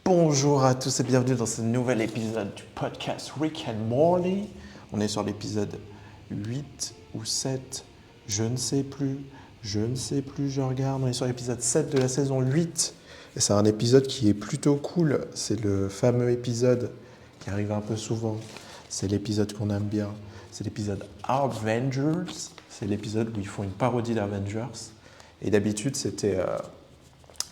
Bonjour à tous et bienvenue dans ce nouvel épisode du podcast Rick and Morty. On est sur l'épisode 8 ou 7, je ne sais plus, je regarde. On est sur l'épisode 7 de la saison 8 et c'est un épisode qui est plutôt cool. C'est le fameux épisode qui arrive un peu souvent. C'est l'épisode qu'on aime bien. C'est l'épisode Avengers. C'est l'épisode où ils font une parodie d'Avengers. Et d'habitude, c'était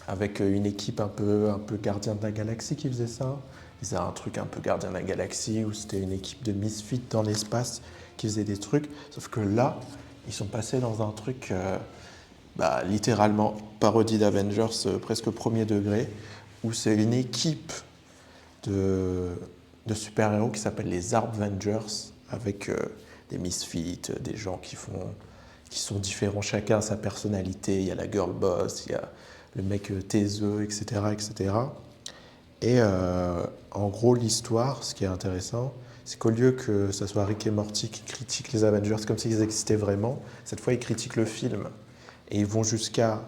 avec une équipe un peu gardien de la galaxie qui faisait ça. Ils faisaient un truc un peu gardien de la galaxie où c'était une équipe de misfits dans l'espace qui faisait des trucs. Sauf que là, ils sont passés dans un truc littéralement parodie d'Avengers presque premier degré, où c'est une équipe de super-héros qui s'appelle les Avengers, avec des misfits, des gens qui sont différents, chacun a sa personnalité. Il y a la girl boss, il y a le mec taiseux, etc., etc. Et en gros, l'histoire, ce qui est intéressant, c'est qu'au lieu que ce soit Rick et Morty qui critiquent les Avengers comme s'ils existaient vraiment, cette fois, ils critiquent le film. Et ils vont jusqu'à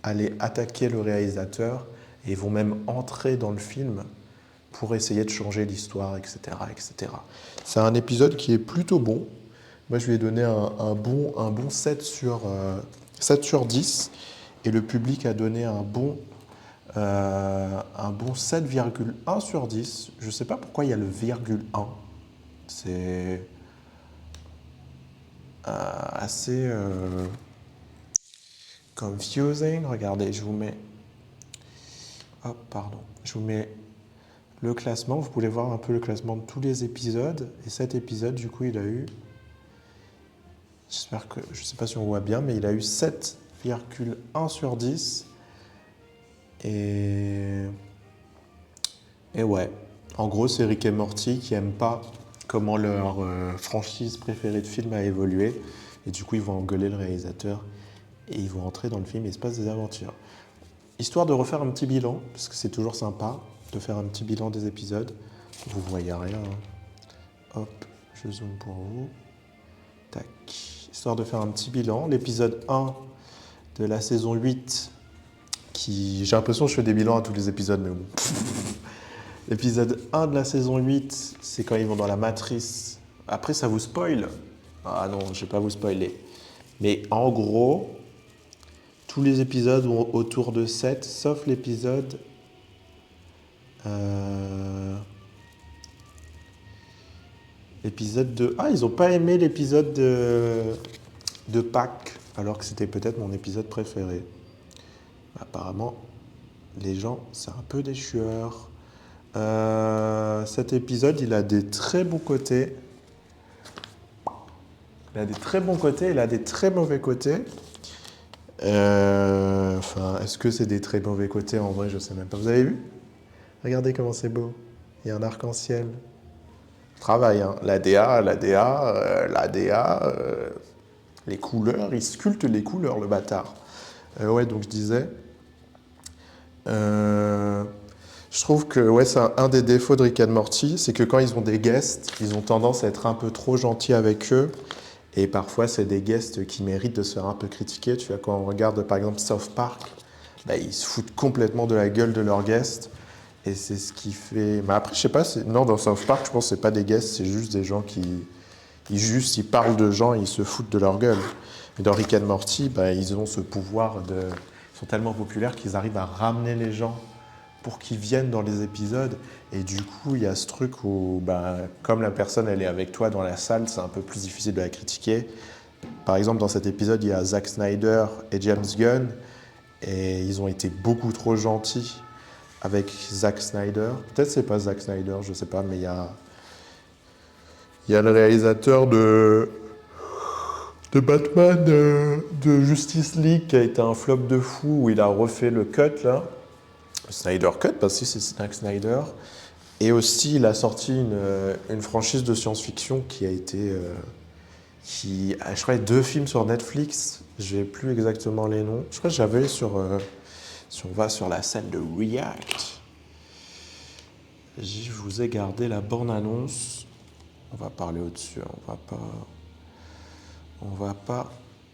aller attaquer le réalisateur, et ils vont même entrer dans le film pour essayer de changer l'histoire, etc., etc. C'est un épisode qui est plutôt bon. Moi, je lui ai donné un bon 7 sur 10. Et le public a donné un bon 7,1 sur 10. Je ne sais pas pourquoi il y a le virgule 1. C'est assez confusing. Regardez, je vous mets... Hop, pardon. Je vous mets le classement. Vous pouvez voir un peu le classement de tous les épisodes. Et cet épisode, du coup, il a eu... J'espère que... Je ne sais pas si on voit bien, mais il a eu 7,1 sur 10. Et ouais, en gros, c'est Rick et Morty qui n'aiment pas comment leur franchise préférée de film a évolué. Et du coup, ils vont engueuler le réalisateur et ils vont entrer dans le film et il se passe des aventures. Histoire de refaire un petit bilan, parce que c'est toujours sympa de faire un petit bilan des épisodes. Vous voyez rien. Hein. Hop, je zoome pour vous. Tac. Histoire de faire un petit bilan. L'épisode 1 de la saison 8, j'ai l'impression que je fais des bilans à tous les épisodes, mais bon. L'épisode 1 de la saison 8, c'est quand ils vont dans la matrice. Après, ça vous spoil. Ah non, je ne vais pas vous spoiler. Mais en gros, tous les épisodes ont autour de 7, sauf l'épisode... L'épisode 2. Ah, ils n'ont pas aimé l'épisode de Pâques, alors que c'était peut-être mon épisode préféré. Apparemment, les gens, c'est un peu des chieurs. Cet épisode, il a des très bons côtés. Il a des très bons côtés, il a des très mauvais côtés. Est-ce que c'est des très mauvais côtés? En vrai, je sais même pas. Vous avez vu? Regardez comment c'est beau. Il y a un arc-en-ciel. Travail, hein. L'ADA, les couleurs, il sculpte les couleurs, le bâtard. Ouais, donc je disais... je trouve que ouais, c'est un des défauts de Rick and Morty, c'est que quand ils ont des guests, ils ont tendance à être un peu trop gentils avec eux. Et parfois, c'est des guests qui méritent de se faire un peu critiquer. Tu vois, quand on regarde par exemple South Park, ils se foutent complètement de la gueule de leurs guests. Et c'est ce qui fait... Mais après, je sais pas, non, dans South Park, je pense que c'est pas des guests, c'est juste des gens qui... Ils parlent de gens et ils se foutent de leur gueule. Mais dans Rick and Morty, ils ont ce pouvoir de... Ils sont tellement populaires qu'ils arrivent à ramener les gens pour qu'ils viennent dans les épisodes. Et du coup, il y a ce truc où, comme la personne, elle est avec toi dans la salle, c'est un peu plus difficile de la critiquer. Par exemple, dans cet épisode, il y a Zack Snyder et James Gunn. Et ils ont été beaucoup trop gentils avec Zack Snyder. Peut-être c'est pas Zack Snyder, je sais pas, mais il y a le réalisateur de Batman, de Justice League, qui a été un flop de fou, où il a refait le cut, là. Snyder Cut, parce que c'est Zack Snyder. Et aussi, il a sorti une franchise de science-fiction qui a été... je crois, 2 films sur Netflix. Je n'ai plus exactement les noms. Je crois que j'avais si on va sur la scène de React, je vous ai gardé la bande-annonce. On va parler au-dessus. On va pas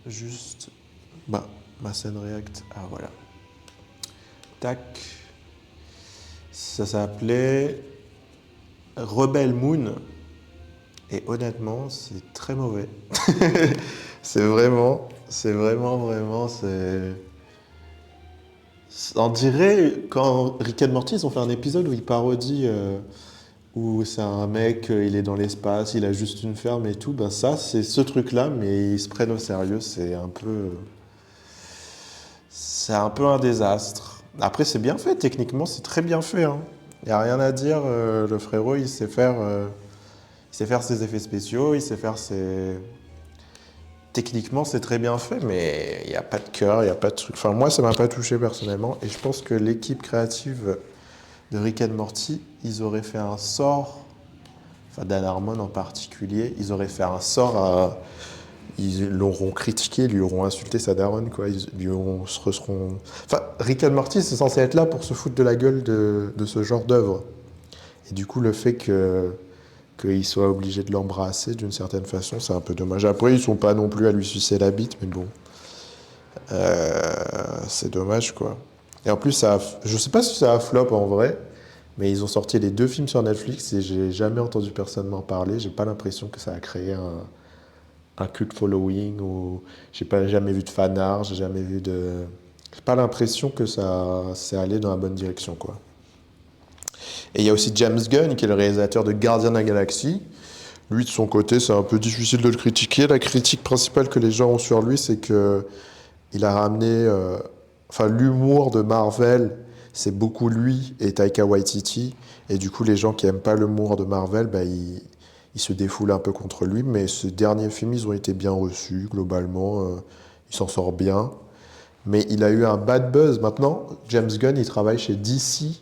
juste... ma scène React. Ah, voilà. Tac. Ça s'appelait Rebel Moon. Et honnêtement, c'est très mauvais. Vraiment, On dirait quand Rick and Morty, ils ont fait un épisode où ils parodient, où c'est un mec, il est dans l'espace, il a juste une ferme et tout. Ben ça, c'est ce truc-là, mais ils se prennent au sérieux. C'est un peu un désastre. Après, c'est bien fait, techniquement, c'est très bien fait, hein. Il n'y a rien à dire, le frérot, il sait faire ses effets spéciaux, il sait faire ses... Techniquement, c'est très bien fait, mais il n'y a pas de cœur, il n'y a pas de truc. Enfin, moi, ça m'a pas touché personnellement, et je pense que l'équipe créative de Rick and Morty, ils auraient fait un sort, enfin Dan Harmon en particulier, ils auraient fait un sort à... Ils l'auront critiqué, ils lui auront insulté sa daronne, quoi. Ils lui auront, se seront... Enfin, Rick and Morty, c'est censé être là pour se foutre de la gueule de ce genre d'œuvre. Et du coup, le fait qu'il soit obligé de l'embrasser d'une certaine façon, c'est un peu dommage. Après, ils sont pas non plus à lui sucer la bite, mais bon, c'est dommage, quoi. Et en plus, je sais pas si ça a flop en vrai, mais ils ont sorti les 2 films sur Netflix et j'ai jamais entendu personne m'en parler. J'ai pas l'impression que ça a créé un cult following ou j'ai pas jamais vu de fan art, j'ai jamais vu de. J'ai pas l'impression que ça c'est allé dans la bonne direction, quoi. Et il y a aussi James Gunn qui est le réalisateur de Guardians of the Galaxy. Lui, de son côté, c'est un peu difficile de le critiquer. La critique principale que les gens ont sur lui, c'est que il a ramené, enfin, l'humour de Marvel, c'est beaucoup lui et Taika Waititi. Et du coup, les gens qui aiment pas l'humour de Marvel, bah, ils se défoulent un peu contre lui. Mais ces derniers films, ils ont été bien reçus, globalement. Il s'en sort bien. Mais il a eu un bad buzz. Maintenant, James Gunn, il travaille chez DC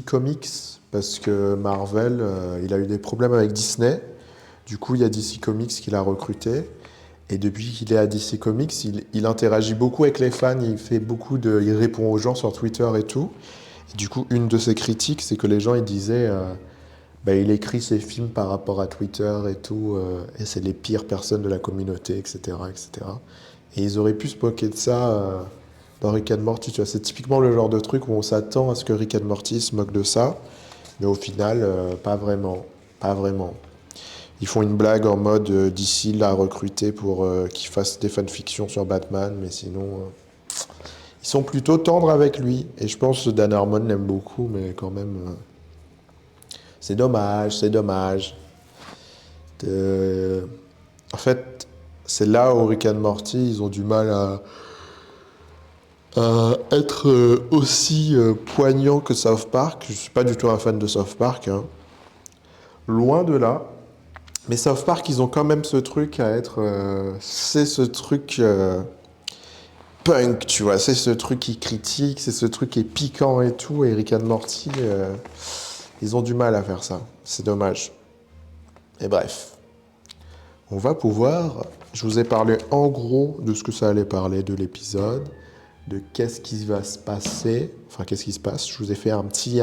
Comics, parce que Marvel, il a eu des problèmes avec Disney. Du coup, il y a DC Comics qui l'a recruté. Et depuis qu'il est à DC Comics, il interagit beaucoup avec les fans, il répond aux gens sur Twitter et tout. Et du coup, une de ses critiques, c'est que les gens ils disaient, bah, il écrit ses films par rapport à Twitter et tout, et c'est les pires personnes de la communauté, etc., etc. Et ils auraient pu se moquer de ça dans Rick and Morty. Tu vois, c'est typiquement le genre de truc où on s'attend à ce que Rick and Morty se moque de ça, mais au final, pas vraiment, pas vraiment. Ils font une blague en mode DC l'a recruté pour qu'il fasse des fanfictions sur Batman, mais sinon, ils sont plutôt tendres avec lui. Et je pense que Dan Harmon l'aime beaucoup, mais quand même, c'est dommage, c'est dommage. De- En fait, c'est là où Rick and Morty, ils ont du mal à être aussi poignants que South Park. Je suis pas du tout un fan de South Park, hein. Loin de là. Mais South Park, ils ont quand même ce truc à être... c'est ce truc punk, tu vois. C'est ce truc qui critique, c'est ce truc qui est piquant et tout. Et Rick and Morty, ils ont du mal à faire ça. C'est dommage. Et bref. On va pouvoir... Je vous ai parlé en gros de ce que ça allait parler de l'épisode, de qu'est-ce qui va se passer, enfin qu'est-ce qui se passe. Je vous ai fait un petit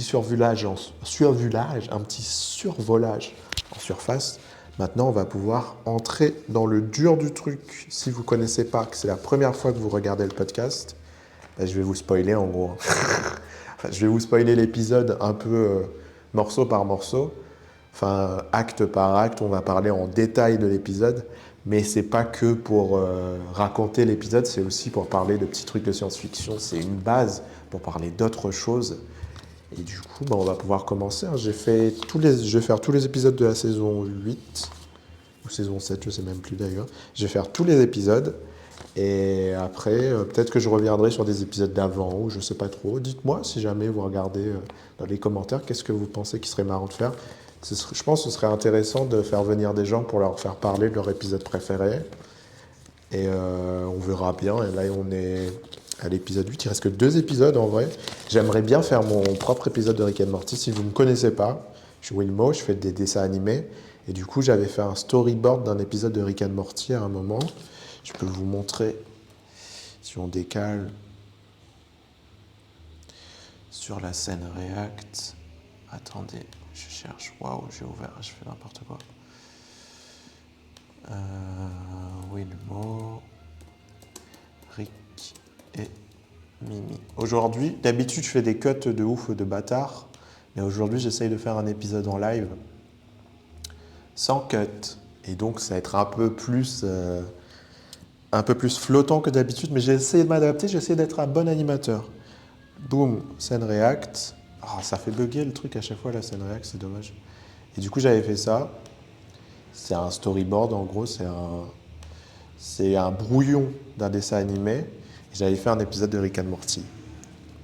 survolage, un petit survolage en surface. Maintenant, on va pouvoir entrer dans le dur du truc. Si vous ne connaissez pas, que c'est la première fois que vous regardez le podcast, ben, je vais vous spoiler en gros. Enfin, je vais vous spoiler l'épisode un peu morceau par morceau. Enfin, acte par acte, on va parler en détail de l'épisode. Mais c'est pas que pour raconter l'épisode, c'est aussi pour parler de petits trucs de science-fiction. C'est une base pour parler d'autres choses. Et du coup, on va pouvoir commencer, hein. Je vais faire tous les épisodes de la saison 8, ou saison 7, je sais même plus d'ailleurs. Je vais faire tous les épisodes. Et après, peut-être que je reviendrai sur des épisodes d'avant, ou je sais pas trop. Dites-moi si jamais vous regardez dans les commentaires, qu'est-ce que vous pensez qui serait marrant de faire. Je pense que ce serait intéressant de faire venir des gens pour leur faire parler de leur épisode préféré. Et on verra bien. Et là, on est à l'épisode 8. Il reste que 2 épisodes en vrai. J'aimerais bien faire mon propre épisode de Rick and Morty. Si vous ne me connaissez pas, je suis Wilmo, je fais des dessins animés. Et du coup, j'avais fait un storyboard d'un épisode de Rick and Morty à un moment. Je peux vous montrer si on décale sur la scène React. Attendez, je cherche. Waouh, j'ai ouvert, je fais n'importe quoi. Wilmo, Rick et Mimi. Aujourd'hui, d'habitude, je fais des cuts de ouf de bâtard. Mais aujourd'hui, j'essaye de faire un épisode en live sans cut. Et donc, ça va être un peu plus flottant que d'habitude. Mais j'ai essayé de m'adapter, j'ai essayé d'être un bon animateur. Boom, scène react. Ah, ça fait bugger le truc à chaque fois, la scène react, c'est dommage. Et du coup, j'avais fait ça. C'est un storyboard, en gros, c'est un brouillon d'un dessin animé. Et j'avais fait un épisode de Rick and Morty.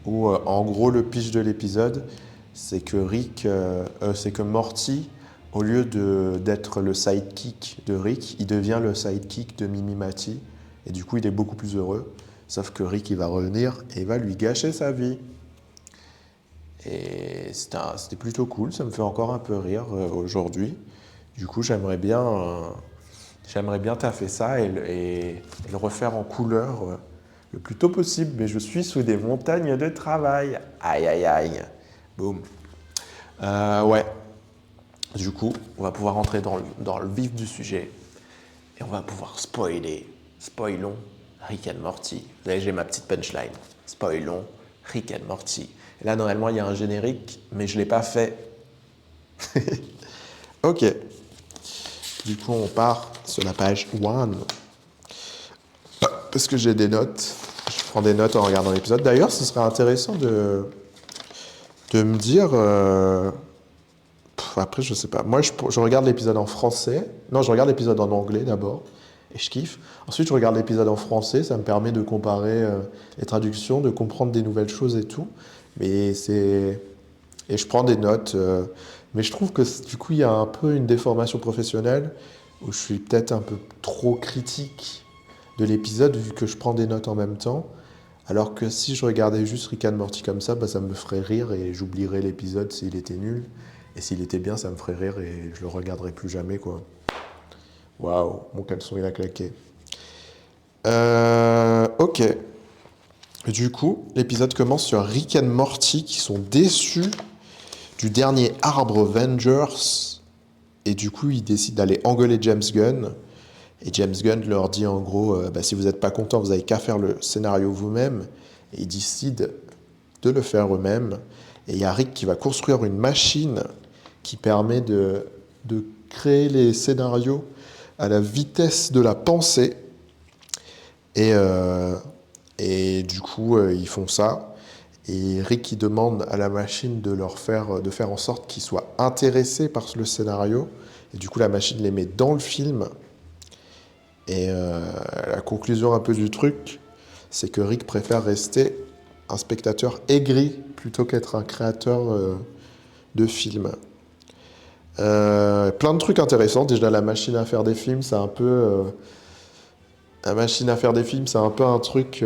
Où, en gros, le pitch de l'épisode, c'est que Morty, au lieu d'être le sidekick de Rick, il devient le sidekick de Mimi Mati. Et du coup, il est beaucoup plus heureux. Sauf que Rick, il va revenir et il va lui gâcher sa vie. Et c'était plutôt cool, ça me fait encore un peu rire aujourd'hui. Du coup, j'aimerais bien taffer ça et le refaire en couleur le plus tôt possible. Mais je suis sous des montagnes de travail. Aïe, aïe, aïe. Boum. Ouais. Du coup, on va pouvoir entrer dans le vif du sujet. Et on va pouvoir spoilons Rick and Morty. Vous savez, j'ai ma petite punchline. Spoilons Rick and Morty. Et là, normalement, il y a un générique, mais je ne l'ai pas fait. Ok. Du coup, on part sur la page 1. Parce que j'ai des notes. Je prends des notes en regardant l'épisode. D'ailleurs, ce serait intéressant de me dire... après, je sais pas. Moi, je regarde l'épisode en français. Non, je regarde l'épisode en anglais d'abord. Et je kiffe. Ensuite, je regarde l'épisode en français. Ça me permet de comparer les traductions, de comprendre des nouvelles choses et tout. Et je prends des notes. Mais je trouve que du coup, il y a un peu une déformation professionnelle où je suis peut-être un peu trop critique de l'épisode vu que je prends des notes en même temps. Alors que si je regardais juste Rick and Morty comme ça, bah, ça me ferait rire et j'oublierais l'épisode s'il était nul. Et s'il était bien, ça me ferait rire et je le regarderais plus jamais, quoi. Waouh, mon caleçon, il a claqué. Ok. Du coup, l'épisode commence sur Rick and Morty qui sont déçus du dernier arbre Avengers. Et du coup, ils décident d'aller engueuler James Gunn. Et James Gunn leur dit en gros, bah, si vous n'êtes pas content, vous n'avez qu'à faire le scénario vous-même. Et ils décident de le faire eux-mêmes. Et il y a Rick qui va construire une machine qui permet de créer les scénarios à la vitesse de la pensée. Et du coup, ils font ça. Et Rick il demande à la machine de faire en sorte qu'ils soient intéressés par le scénario. Et du coup, la machine les met dans le film. Et la conclusion un peu du truc, c'est que Rick préfère rester un spectateur aigri plutôt qu'être un créateur de films. Plein de trucs intéressants. Déjà, la machine à faire des films, c'est un peu... la machine à faire des films, c'est un peu un truc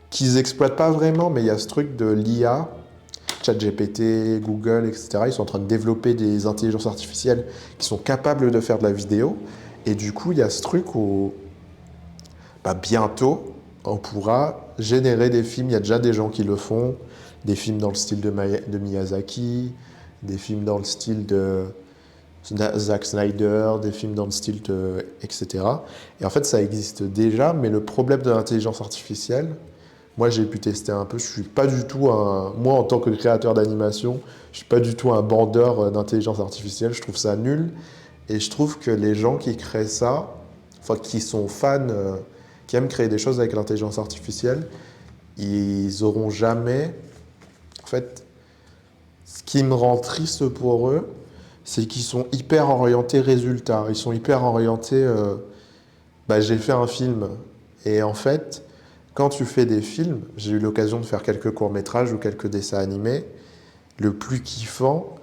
qu'ils exploitent pas vraiment, mais il y a ce truc de l'IA, ChatGPT, Google, etc. Ils sont en train de développer des intelligences artificielles qui sont capables de faire de la vidéo. Et du coup, il y a ce truc où bah, bientôt, on pourra générer des films. Il y a déjà des gens qui le font. Des films dans le style de Miyazaki, des films dans le style de Zack Snyder, des films dans le style de... etc. Et en fait, ça existe déjà, mais le problème de l'intelligence artificielle, moi, j'ai pu tester un peu. Je suis pas du tout moi, en tant que créateur d'animation, je suis pas du tout un bandeur d'intelligence artificielle. Je trouve ça nul. Et je trouve que les gens qui créent ça, enfin, qui sont fans, qui aiment créer des choses avec l'intelligence artificielle, ils auront jamais... En fait, ce qui me rend triste pour eux, c'est qu'ils sont hyper orientés résultats. Ils sont hyper orientés... bah, j'ai fait un film. Et en fait, quand tu fais des films, j'ai eu l'occasion de faire quelques courts-métrages ou quelques dessins animés, le plus kiffant,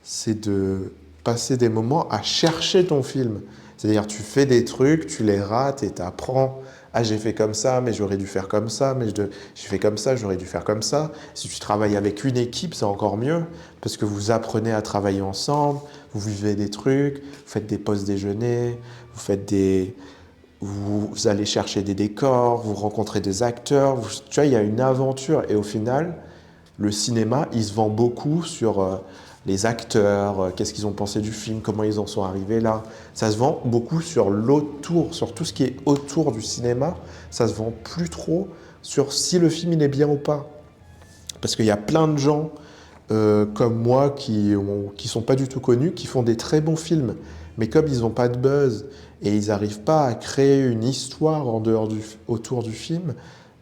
c'est de passer des moments à chercher ton film. C'est-à-dire, tu fais des trucs, tu les rates et tu apprends. Ah, j'ai fait comme ça, mais j'aurais dû faire comme ça, mais j'ai fait comme ça, j'aurais dû faire comme ça. Si tu travailles avec une équipe, c'est encore mieux, parce que vous apprenez à travailler ensemble, vous vivez des trucs, vous faites des pauses déjeuner, vous allez chercher des décors, vous rencontrez des acteurs, tu vois, il y a une aventure. Et au final, le cinéma, il se vend beaucoup sur les acteurs, qu'est-ce qu'ils ont pensé du film, comment ils en sont arrivés là. Ça se vend beaucoup sur l'autour, sur tout ce qui est autour du cinéma. Ça se vend plus trop sur si le film il est bien ou pas. Parce qu'il y a plein de gens comme moi qui sont pas du tout connus, qui font des très bons films, mais comme ils n'ont pas de buzz et ils n'arrivent pas à créer une histoire autour du film,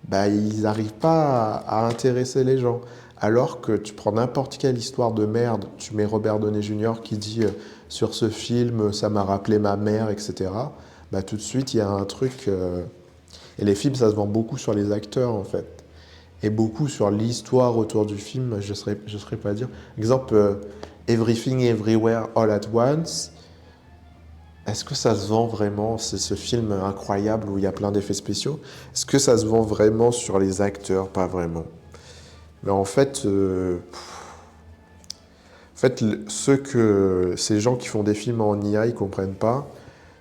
bah, ils n'arrivent pas à intéresser les gens. Alors que tu prends n'importe quelle histoire de merde, tu mets Robert Downey Jr. qui dit sur ce film, ça m'a rappelé ma mère, etc. Bah, tout de suite, il y a un truc. Et les films, ça se vend beaucoup sur les acteurs, en fait. Et beaucoup sur l'histoire autour du film, je ne saurais pas dire. Exemple, Everything Everywhere All at Once. Est-ce que ça se vend vraiment? C'est ce film incroyable où il y a plein d'effets spéciaux. Est-ce que ça se vend vraiment sur les acteurs? Pas vraiment. Mais en fait, ces gens qui font des films en IA, ils comprennent pas,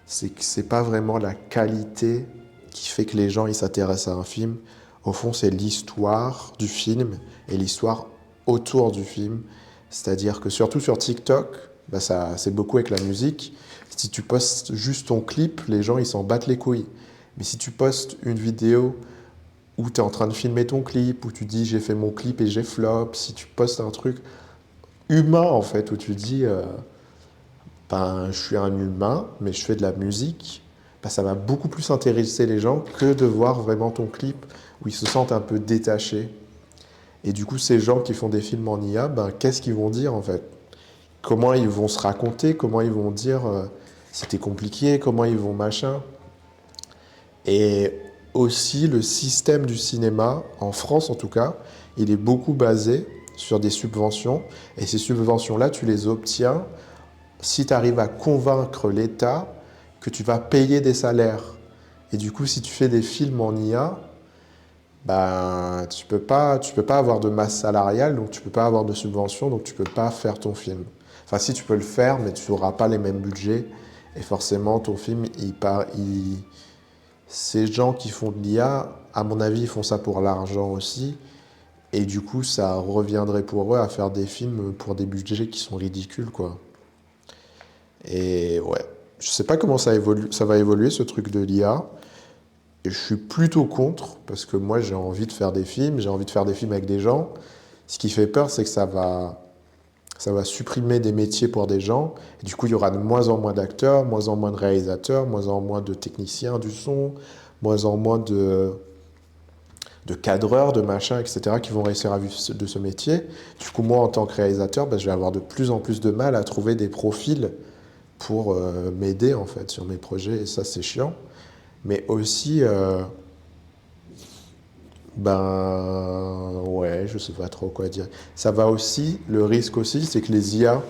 c'est que c'est pas vraiment la qualité qui fait que les gens ils s'intéressent à un film. Au fond, c'est l'histoire du film et l'histoire autour du film. C'est-à-dire que surtout sur TikTok, bah c'est beaucoup avec la musique. Si tu postes juste ton clip, les gens ils s'en battent les couilles. Mais si tu postes une vidéo où tu es en train de filmer ton clip, où tu dis j'ai fait mon clip et j'ai flop, si tu postes un truc humain en fait, où tu dis ben, je suis un humain, mais je fais de la musique, ben, ça va beaucoup plus intéresser les gens que de voir vraiment ton clip où ils se sentent un peu détachés. Et du coup, ces gens qui font des films en IA, ben, qu'est-ce qu'ils vont dire en fait? Comment ils vont se raconter? Comment ils vont dire c'était compliqué? Comment ils vont machin? Et aussi, le système du cinéma, en France en tout cas, il est beaucoup basé sur des subventions. Et ces subventions-là, tu les obtiens si tu arrives à convaincre l'État que tu vas payer des salaires. Et du coup, si tu fais des films en IA, ben, tu peux pas avoir de masse salariale, donc tu peux pas avoir de subvention, donc tu peux pas faire ton film. Enfin, si tu peux le faire, mais tu n'auras pas les mêmes budgets. Et forcément, ton film, ces gens qui font de l'IA, à mon avis, ils font ça pour l'argent aussi. Et du coup, ça reviendrait pour eux à faire des films pour des budgets qui sont ridicules, quoi. Et ouais, je sais pas comment ça va évoluer ce truc de l'IA. Et je suis plutôt contre, parce que moi j'ai envie de faire des films, j'ai envie de faire des films avec des gens. Ce qui fait peur, c'est que ça va supprimer des métiers pour des gens. Et du coup, il y aura de moins en moins d'acteurs, moins en moins de réalisateurs, moins en moins de techniciens du son, moins en moins de cadreurs, de machins, etc., qui vont réussir à vivre de ce métier. Du coup, moi, en tant que réalisateur, ben, je vais avoir de plus en plus de mal à trouver des profils pour m'aider, en fait, sur mes projets. Et ça, c'est chiant. Mais aussi, ben, ouais, je sais pas trop quoi dire. Ça va aussi, le risque aussi, c'est que les IA,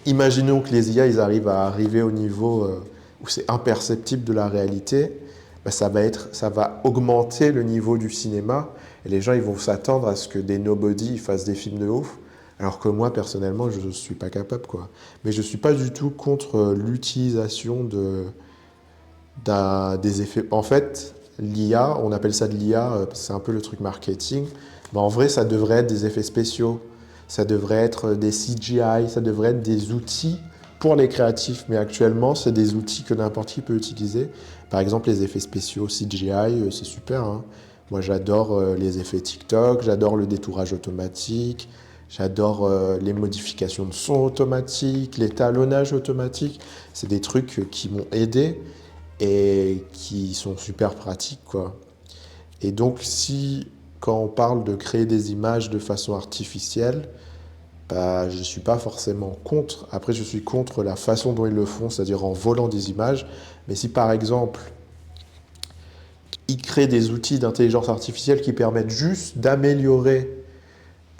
imaginons que les IA, ils arrivent à arriver au niveau où c'est imperceptible de la réalité, ben ça va augmenter le niveau du cinéma et les gens, ils vont s'attendre à ce que des nobody fassent des films de ouf, alors que moi, personnellement, je ne suis pas capable, quoi. Mais je suis pas du tout contre l'utilisation des effets. En fait, l'IA, on appelle ça de l'IA, c'est un peu le truc marketing, mais en vrai, ça devrait être des effets spéciaux, ça devrait être des CGI, ça devrait être des outils pour les créatifs, mais actuellement, c'est des outils que n'importe qui peut utiliser. Par exemple, les effets spéciaux CGI, c'est super, hein. Moi, j'adore les effets TikTok, j'adore le détourage automatique, j'adore les modifications de son automatiques, l'étalonnage automatique. C'est des trucs qui m'ont aidé et qui sont super pratiques, quoi. Et donc, si, quand on parle de créer des images de façon artificielle, bah, je ne suis pas forcément contre. Après, je suis contre la façon dont ils le font, c'est-à-dire en volant des images. Mais si, par exemple, ils créent des outils d'intelligence artificielle qui permettent juste d'améliorer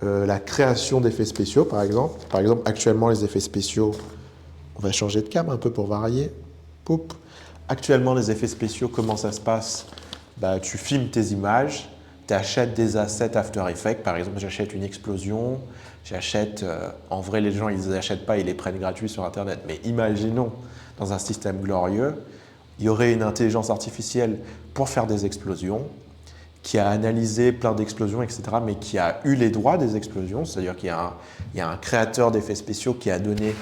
la création d'effets spéciaux, par exemple. Par exemple, actuellement, les effets spéciaux, on va changer de cam un peu pour varier. Poup. Actuellement, les effets spéciaux, comment ça se passe? Bah, tu filmes tes images, tu achètes des assets After Effects. Par exemple, j'achète une explosion, j'achète... en vrai, les gens, ils ne les achètent pas, ils les prennent gratuits sur Internet. Mais imaginons, dans un système glorieux, il y aurait une intelligence artificielle pour faire des explosions, qui a analysé plein d'explosions, etc., mais qui a eu les droits des explosions. C'est-à-dire qu'il y a un créateur d'effets spéciaux qui a donné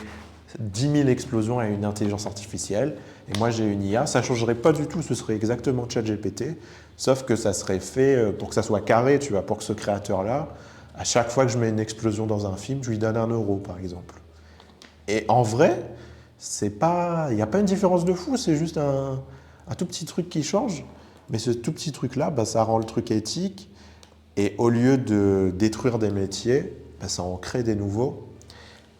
10 000 explosions à une intelligence artificielle. Et moi, j'ai une IA. Ça ne changerait pas du tout. Ce serait exactement ChatGPT. Sauf que ça serait fait pour que ça soit carré, tu vois, pour que ce créateur-là, à chaque fois que je mets une explosion dans un film, je lui donne 1 euro, par exemple. Et en vrai, il n'y a pas une différence de fou, c'est juste un tout petit truc qui change. Mais ce tout petit truc-là, bah, ça rend le truc éthique. Et au lieu de détruire des métiers, bah, ça en crée des nouveaux.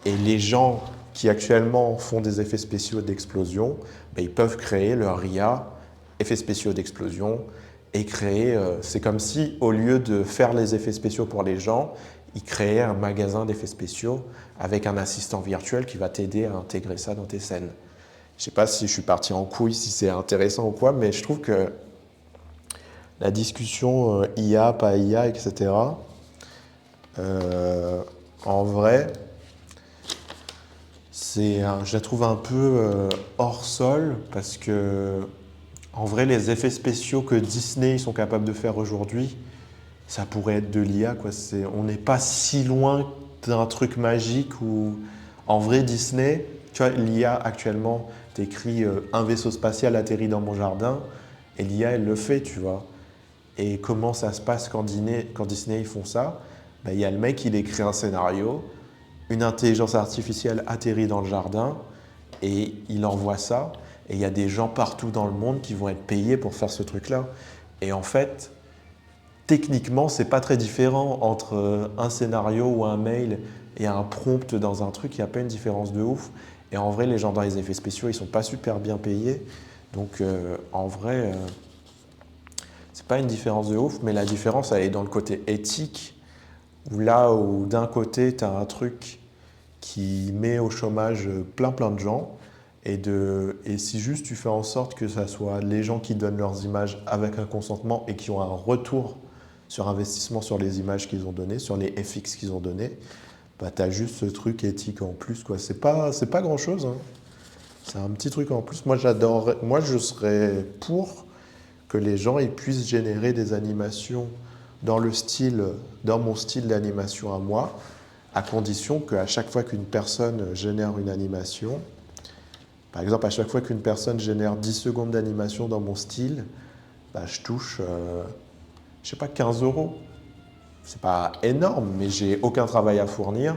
Et les gens qui actuellement font des effets spéciaux d'explosion, bah, ils peuvent créer leur IA, effets spéciaux d'explosion, et créer. C'est comme si, au lieu de faire les effets spéciaux pour les gens, ils créaient un magasin d'effets spéciaux avec un assistant virtuel qui va t'aider à intégrer ça dans tes scènes. Je sais pas si je suis parti en couille, si c'est intéressant ou quoi, mais je trouve que la discussion IA, pas IA, etc., en vrai, je la trouve un peu hors sol parce que, en vrai, les effets spéciaux que Disney ils sont capables de faire aujourd'hui, ça pourrait être de l'IA, quoi. On n'est pas si loin d'un truc magique où, en vrai, Disney, tu vois, l'IA actuellement, t'écris un vaisseau spatial atterrit dans mon jardin, et l'IA, elle le fait, tu vois. Et comment ça se passe quand Disney ils font ça? Ben, il y a le mec, il écrit un scénario, une intelligence artificielle atterrit dans le jardin, et il envoie ça, et il y a des gens partout dans le monde qui vont être payés pour faire ce truc-là. Et en fait, techniquement, c'est pas très différent entre un scénario ou un mail et un prompt dans un truc, il n'y a pas une différence de ouf. Et en vrai, les gens dans les effets spéciaux, ils sont pas super bien payés. Donc en vrai, c'est pas une différence de ouf, mais la différence, elle est dans le côté éthique, où là où d'un côté, tu as un truc qui met au chômage plein de gens, et si juste tu fais en sorte que ça soit les gens qui donnent leurs images avec un consentement et qui ont un retour sur investissement sur les images qu'ils ont données, sur les FX qu'ils ont donnés, bah, tu as juste ce truc éthique en plus, quoi. C'est pas grand-chose, hein. C'est un petit truc en plus. Moi je serais pour que les gens ils puissent générer des animations dans dans mon style d'animation à moi, à condition qu'à chaque fois qu'une personne génère une animation, par exemple, à chaque fois qu'une personne génère 10 secondes d'animation dans mon style, bah, je touche, je sais pas, 15 euros. C'est pas énorme, mais j'ai aucun travail à fournir.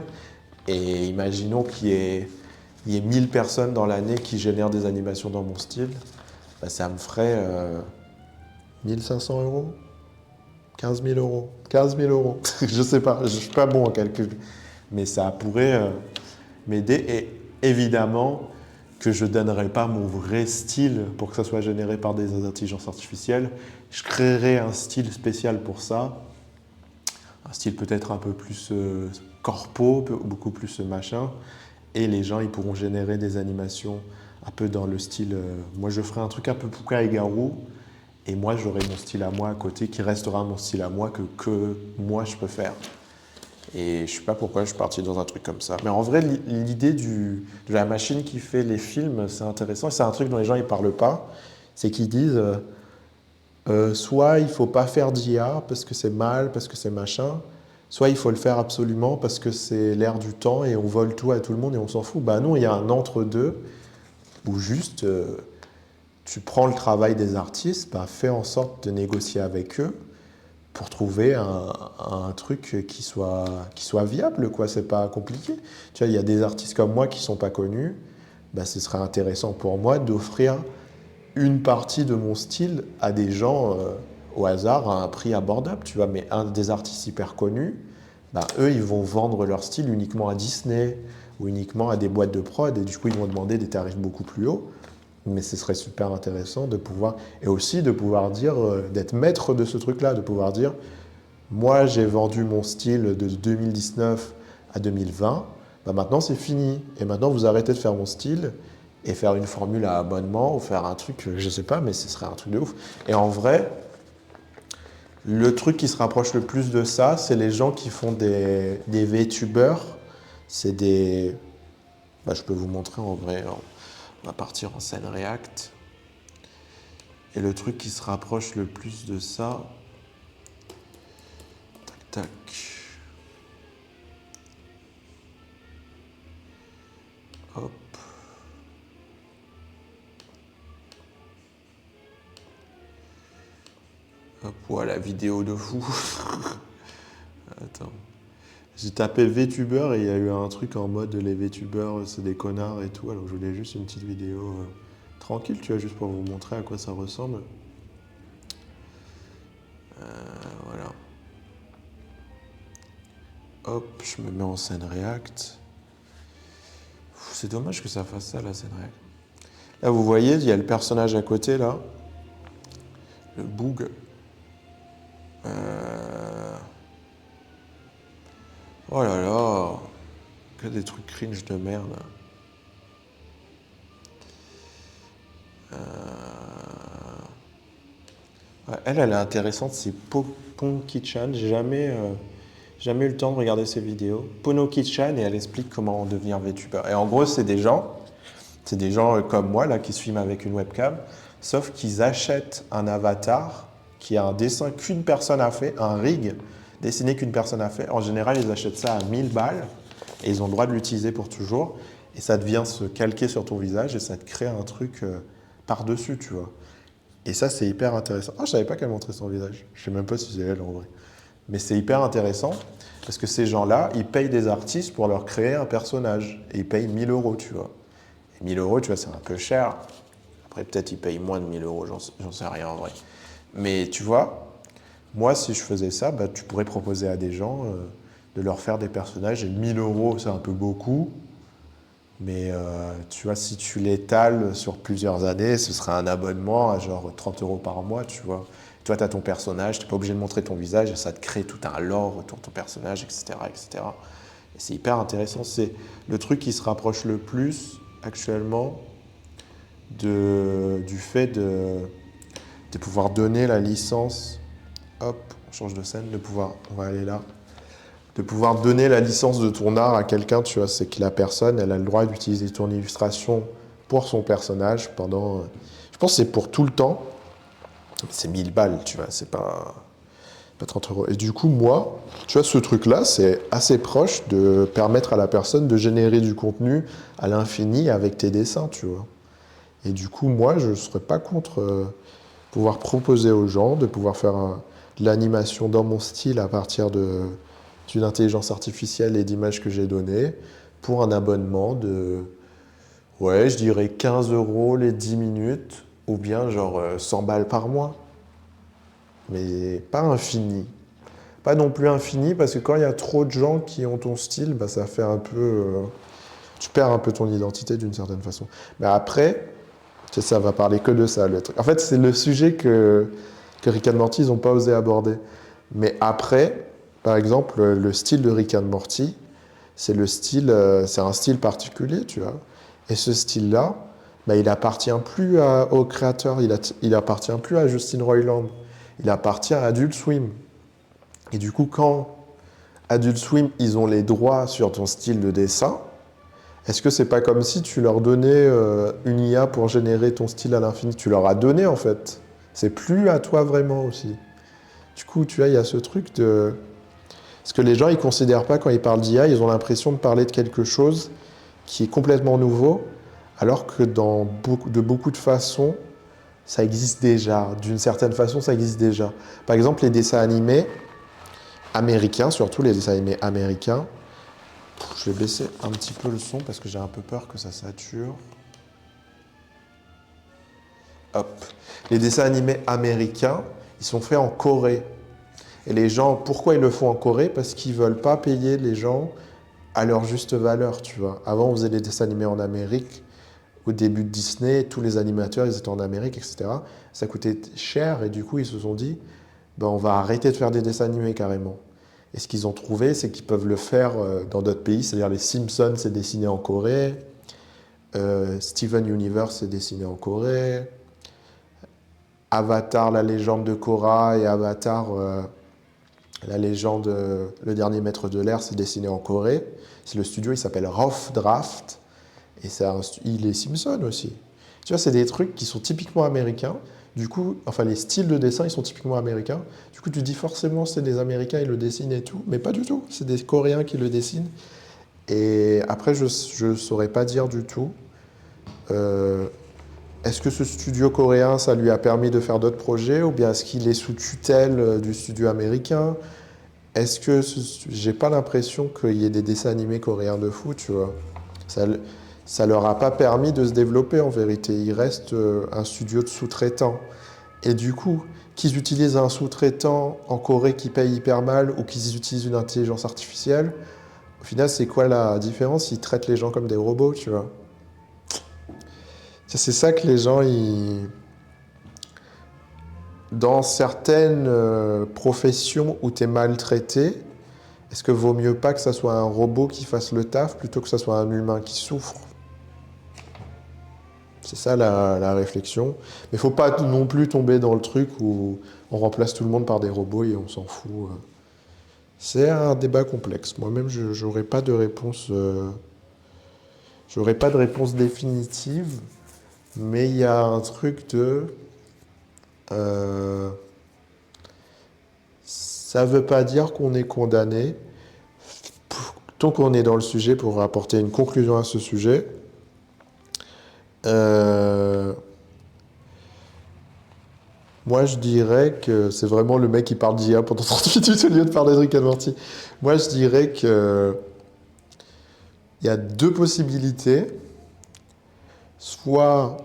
Et imaginons il y ait 1000 personnes dans l'année qui génèrent des animations dans mon style, bah, ça me ferait 1500 euros, 15 000 euros, 15 000 euros. Je sais pas, je suis pas bon en calcul. Mais ça pourrait m'aider. Et évidemment que je ne donnerai pas mon vrai style pour que ça soit généré par des intelligences artificielles. Je créerai un style spécial pour ça. Un style peut-être un peu plus corpo, beaucoup plus machin. Et les gens, ils pourront générer des animations un peu dans le style. Moi, je ferai un truc un peu Puka et Garou. Et moi, j'aurai mon style à moi à côté qui restera mon style à moi que moi, je peux faire. Et je ne sais pas pourquoi je suis parti dans un truc comme ça. Mais en vrai, l'idée de la machine qui fait les films, c'est intéressant. Et c'est un truc dont les gens ne parlent pas. C'est qu'ils disent soit il ne faut pas faire d'IA parce que c'est mal, parce que c'est machin. Soit il faut le faire absolument parce que c'est l'air du temps et on vole tout à tout le monde et on s'en fout. Bah non, il y a un entre-deux où juste tu prends le travail des artistes, bah, fais en sorte de négocier avec eux pour trouver un truc qui soit viable, quoi. C'est pas compliqué. Tu vois, il y a des artistes comme moi qui sont pas connus. Bah, ce serait intéressant pour moi d'offrir une partie de mon style à des gens au hasard à un prix abordable, tu vois. Mais un des artistes hyper connus, bah, eux, ils vont vendre leur style uniquement à Disney ou uniquement à des boîtes de prod et du coup, ils vont demander des tarifs beaucoup plus hauts. Mais ce serait super intéressant de pouvoir, et aussi de pouvoir dire, d'être maître de ce truc-là, de pouvoir dire, moi j'ai vendu mon style de 2019 à 2020, bah maintenant c'est fini. Et maintenant vous arrêtez de faire mon style et faire une formule à abonnement ou faire un truc, je sais pas, mais ce serait un truc de ouf. Et en vrai, le truc qui se rapproche le plus de ça, c'est les gens qui font des VTubers. C'est des. Bah, je peux vous montrer en vrai. On va partir en scène React. Et le truc qui se rapproche le plus de ça. Tac, tac. Hop. Hop, voilà, vidéo de fou. Attends. J'ai tapé VTuber et il y a eu un truc en mode les VTubers, c'est des connards et tout. Alors je voulais juste une petite vidéo tranquille, tu vois, juste pour vous montrer à quoi ça ressemble. Voilà. Hop, je me mets en scène React. C'est dommage que ça fasse ça, la scène React. Là, vous voyez, il y a le personnage à côté, là. Le boug. Oh là là. Que des trucs cringe de merde. Ouais, elle est intéressante, c'est Ponki-chan. J'ai jamais eu le temps de regarder ses vidéos. Ponoki-chan, et elle explique comment devenir VTuber. Et en gros, c'est des gens comme moi là qui se filment avec une webcam, sauf qu'ils achètent un avatar qui a un dessin qu'une personne a fait, un rig dessiné qu'une personne a fait. En général, ils achètent ça à 1000 balles et ils ont le droit de l'utiliser pour toujours. Et ça devient se calquer sur ton visage et ça te crée un truc par-dessus, tu vois. Et ça, c'est hyper intéressant. Ah, je savais pas qu'elle montrait son visage. Je sais même pas si c'est elle en vrai. Mais c'est hyper intéressant parce que ces gens-là, ils payent des artistes pour leur créer un personnage. Et ils payent 1000 euros, tu vois. Et 1000 euros, tu vois, c'est un peu cher. Après, peut-être ils payent moins de 1000 euros, j'en sais rien en vrai. Mais tu vois, moi, si je faisais ça, bah, tu pourrais proposer à des gens de leur faire des personnages. Et 1000 euros, c'est un peu beaucoup. Mais tu vois, si tu l'étales sur plusieurs années, ce serait un abonnement à genre 30 euros par mois, tu vois. Toi, tu as ton personnage, tu n'es pas obligé de montrer ton visage et ça te crée tout un lore autour de ton personnage, etc. etc. Et c'est hyper intéressant. C'est le truc qui se rapproche le plus actuellement du fait de pouvoir donner la licence. Hop, on change de scène, on va aller là. De pouvoir donner la licence de ton art à quelqu'un, tu vois, c'est que la personne, elle a le droit d'utiliser ton illustration pour son personnage pendant. Je pense que c'est pour tout le temps. C'est 1000 balles, tu vois, c'est pas 30 euros. Et du coup, moi, tu vois, ce truc-là, c'est assez proche de permettre à la personne de générer du contenu à l'infini avec tes dessins, tu vois. Et du coup, moi, je ne serais pas contre pouvoir proposer aux gens de pouvoir faire de l'animation dans mon style à partir d'une intelligence artificielle et d'images que j'ai données pour un abonnement de, ouais, je dirais 15 euros les 10 minutes ou bien genre 100 balles par mois. Mais pas infini. Pas non plus infini parce que quand il y a trop de gens qui ont ton style, bah, ça fait un peu. Tu perds un peu ton identité d'une certaine façon. Mais après, ça va parler que de ça, le truc. En fait, c'est le sujet que Rick and Morty, ils n'ont pas osé aborder. Mais après, par exemple, le style de Rick and Morty, c'est un style particulier, tu vois. Et ce style-là, bah, il appartient plus au créateur, il appartient plus à Justin Roiland, il appartient à Adult Swim. Et du coup, quand Adult Swim, ils ont les droits sur ton style de dessin, est-ce que c'est pas comme si tu leur donnais une IA pour générer ton style à l'infini? Tu leur as donné en fait. C'est plus à toi vraiment aussi. Du coup, tu vois, il y a ce truc de. Parce que les gens, ils considèrent pas quand ils parlent d'IA, ils ont l'impression de parler de quelque chose qui est complètement nouveau, alors que de beaucoup de façons, ça existe déjà. D'une certaine façon, ça existe déjà. Par exemple, les dessins animés américains, surtout les dessins animés américains. Je vais baisser un petit peu le son parce que j'ai un peu peur que ça sature. Hop. Les dessins animés américains, ils sont faits en Corée. Et les gens, pourquoi ils le font en Corée? Parce qu'ils ne veulent pas payer les gens à leur juste valeur, tu vois. Avant, on faisait des dessins animés en Amérique. Au début de Disney, tous les animateurs, ils étaient en Amérique, etc. Ça coûtait cher et du coup, ils se sont dit, ben, on va arrêter de faire des dessins animés carrément. Et ce qu'ils ont trouvé, c'est qu'ils peuvent le faire dans d'autres pays. C'est-à-dire les Simpsons, c'est dessiné en Corée. Steven Universe, c'est dessiné en Corée. Avatar, la légende de Korra et Avatar, la légende, le dernier maître de l'air, c'est dessiné en Corée. C'est le studio, il s'appelle Rough Draft. Et il est Simpson aussi. Tu vois, c'est des trucs qui sont typiquement américains. Du coup, enfin, les styles de dessin, ils sont typiquement américains. Du coup, tu dis forcément, c'est des Américains, ils le dessinent et tout. Mais pas du tout. C'est des Coréens qui le dessinent. Et après, je ne saurais pas dire du tout. est-ce que ce studio coréen, ça lui a permis de faire d'autres projets ou bien est-ce qu'il est sous tutelle du studio américain? Est-ce que j'ai pas l'impression qu'il y ait des dessins animés coréens de fou, tu vois? Ça, ça leur a pas permis de se développer en vérité. Il reste un studio de sous-traitants. Et du coup, qu'ils utilisent un sous-traitant en Corée qui paye hyper mal ou qu'ils utilisent une intelligence artificielle, au final, c'est quoi la différence? Ils traitent les gens comme des robots, tu vois. C'est ça que les gens, dans certaines professions où tu es maltraité, est-ce que vaut mieux pas que ça soit un robot qui fasse le taf plutôt que ça soit un humain qui souffre? C'est ça la réflexion. Mais il faut pas non plus tomber dans le truc où on remplace tout le monde par des robots et on s'en fout. C'est un débat complexe. Moi-même, je n'aurais pas de réponse. J'aurais pas de réponse définitive, mais il y a un truc de. euh, Ça veut pas dire qu'on est condamné. Tant qu'on est dans le sujet, pour apporter une conclusion à ce sujet, euh, moi je dirais que c'est vraiment le mec qui parle d'IA pendant 30 minutes au lieu de parler de Rick and Morty. Moi je dirais que il y a deux possibilités. Soit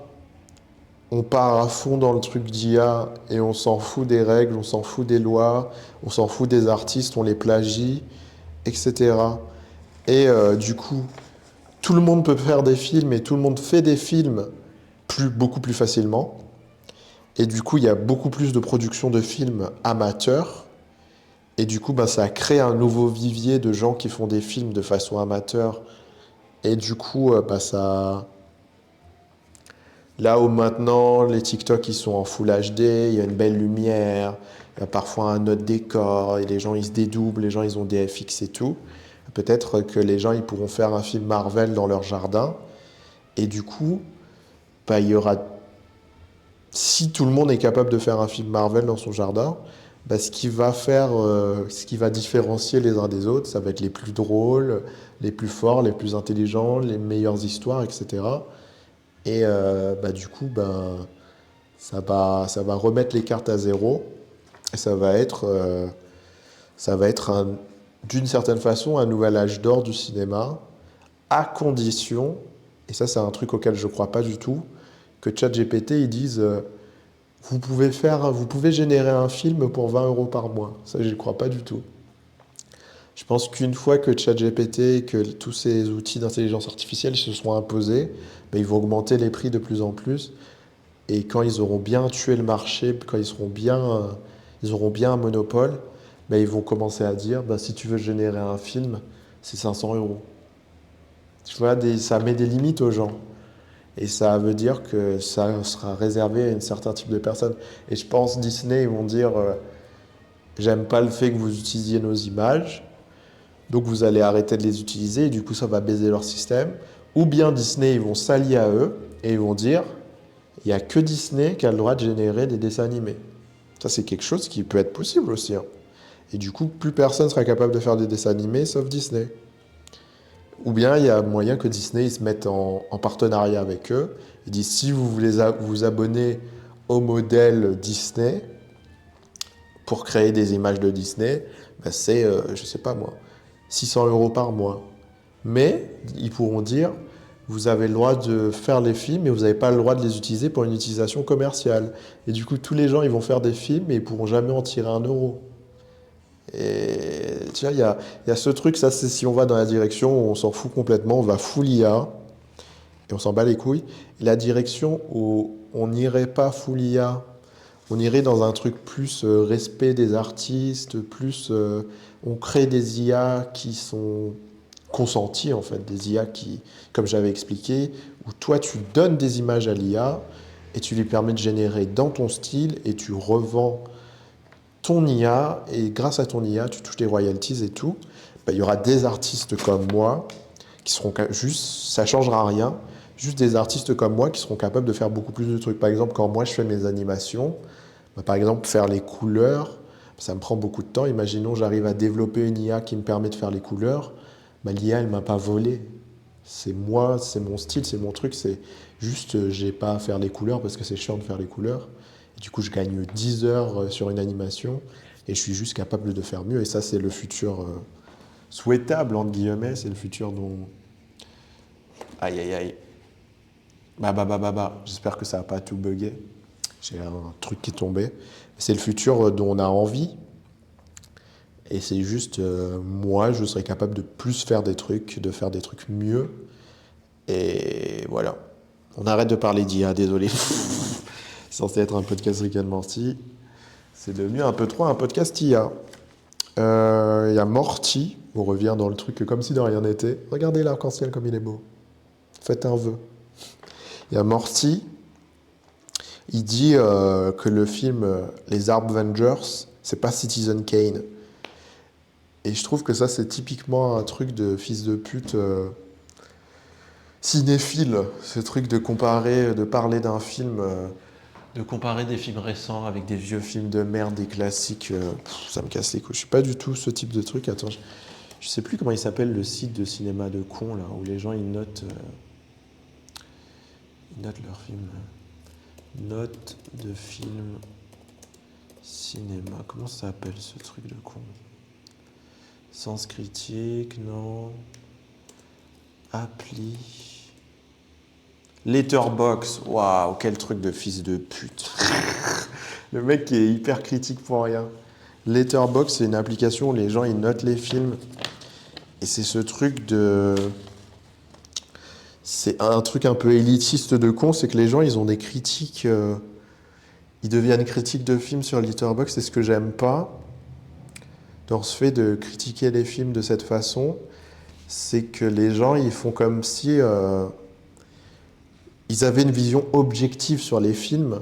on part à fond dans le truc d'IA et on s'en fout des règles, on s'en fout des lois, on s'en fout des artistes, on les plagie, etc. Et du coup, tout le monde peut faire des films et tout le monde fait des films beaucoup plus facilement. Et du coup, il y a beaucoup plus de production de films amateurs. Et du coup, bah, ça crée un nouveau vivier de gens qui font des films de façon amateur. Et du coup, bah, ça, là où maintenant les TikTok ils sont en Full HD, il y a une belle lumière, il y a parfois un autre décor, et les gens ils se dédoublent, les gens ils ont des FX et tout. Peut-être que les gens ils pourront faire un film Marvel dans leur jardin, et du coup, bah, il y aura. Si tout le monde est capable de faire un film Marvel dans son jardin, bah, ce qui va différencier les uns des autres, ça va être les plus drôles, les plus forts, les plus intelligents, les meilleures histoires, etc. Et bah, du coup, bah, ça va remettre les cartes à zéro. Et ça va être d'une certaine façon un nouvel âge d'or du cinéma, à condition, et ça c'est un truc auquel je ne crois pas du tout, que ChatGPT ils disent vous pouvez générer un film pour 20 € par mois. Ça je n'y crois pas du tout. Je pense qu'une fois que ChatGPT et que tous ces outils d'intelligence artificielle se seront imposés, ben, ils vont augmenter les prix de plus en plus. Et quand ils auront bien tué le marché, quand ils auront bien un monopole, ben, ils vont commencer à dire, ben, si tu veux générer un film, c'est 500 €. Tu vois, ça met des limites aux gens. Et ça veut dire que ça sera réservé à un certain type de personnes. Et je pense Disney, ils vont dire, j'aime pas le fait que vous utilisiez nos images, donc vous allez arrêter de les utiliser et du coup ça va baiser leur système. Ou bien Disney, ils vont s'allier à eux et ils vont dire, il n'y a que Disney qui a le droit de générer des dessins animés. Ça c'est quelque chose qui peut être possible aussi, hein. Et du coup, plus personne sera capable de faire des dessins animés sauf Disney. Ou bien il y a moyen que Disney ils se mette en partenariat avec eux. Ils disent si vous voulez vous abonner au modèle Disney pour créer des images de Disney, ben c'est, je sais pas moi, 600 € par mois. Mais ils pourront dire, vous avez le droit de faire les films, mais vous n'avez pas le droit de les utiliser pour une utilisation commerciale. Et du coup, tous les gens, ils vont faire des films, mais ils pourront jamais en tirer 1 €. Et tu vois, il y a ce truc, ça c'est si on va dans la direction où on s'en fout complètement, on va full IA, et on s'en bat les couilles. Et la direction où on n'irait pas full IA, on irait dans un truc plus respect des artistes, plus on crée des IA qui sont consentis en fait, des IA qui, comme j'avais expliqué, où toi tu donnes des images à l'IA et tu lui permets de générer dans ton style et tu revends ton IA et grâce à ton IA tu touches des royalties et tout. Ben, il y aura des artistes comme moi qui seront juste, ça changera rien, juste des artistes comme moi qui seront capables de faire beaucoup plus de trucs. Par exemple, quand moi je fais mes animations, bah, par exemple, faire les couleurs, ça me prend beaucoup de temps. Imaginons, j'arrive à développer une IA qui me permet de faire les couleurs. Bah, l'IA, elle ne m'a pas volé. C'est moi, c'est mon style, c'est mon truc. C'est juste, j'ai pas à faire les couleurs parce que c'est chiant de faire les couleurs. Et du coup, je gagne 10 heures sur une animation et je suis juste capable de faire mieux. Et ça, c'est le futur souhaitable, entre guillemets. C'est le futur dont. Aïe, aïe, aïe. J'espère que ça n'a pas tout bugué. J'ai un truc qui est tombé. C'est le futur dont on a envie. Et c'est juste, moi, je serais capable de plus faire des trucs, de faire des trucs mieux. Et voilà. On arrête de parler d'IA, désolé. C'est censé être un podcast Rick and Morty. C'est devenu un peu trop un podcast IA. Il y a Morty. On revient dans le truc comme si de rien n'était. Regardez l'arc-en-ciel comme il est beau. Faites un vœu. Il y a Morty. Il dit que le film Les Avengers, c'est pas Citizen Kane. Et je trouve que ça, c'est typiquement un truc de fils de pute cinéphile. Ce truc de comparer, de parler d'un film, de comparer des films récents avec des vieux films de merde, des classiques. Ça me casse les couilles. Je suis pas du tout ce type de truc. Attends, je sais plus comment il s'appelle le site de cinéma de cons, là, où les gens ils notent leurs films. Notes de films cinéma. Comment ça s'appelle ce truc de con? Sens critique, non. Appli. Letterboxd. Waouh, quel truc de fils de pute. Le mec qui est hyper critique pour rien. Letterboxd, c'est une application où les gens ils notent les films. Et c'est ce truc de. C'est un truc un peu élitiste de con, c'est que les gens ils ont des critiques. Ils deviennent critiques de films sur Letterboxd, c'est ce que j'aime pas. Dans ce fait de critiquer les films de cette façon, c'est que les gens ils font comme si ils avaient une vision objective sur les films,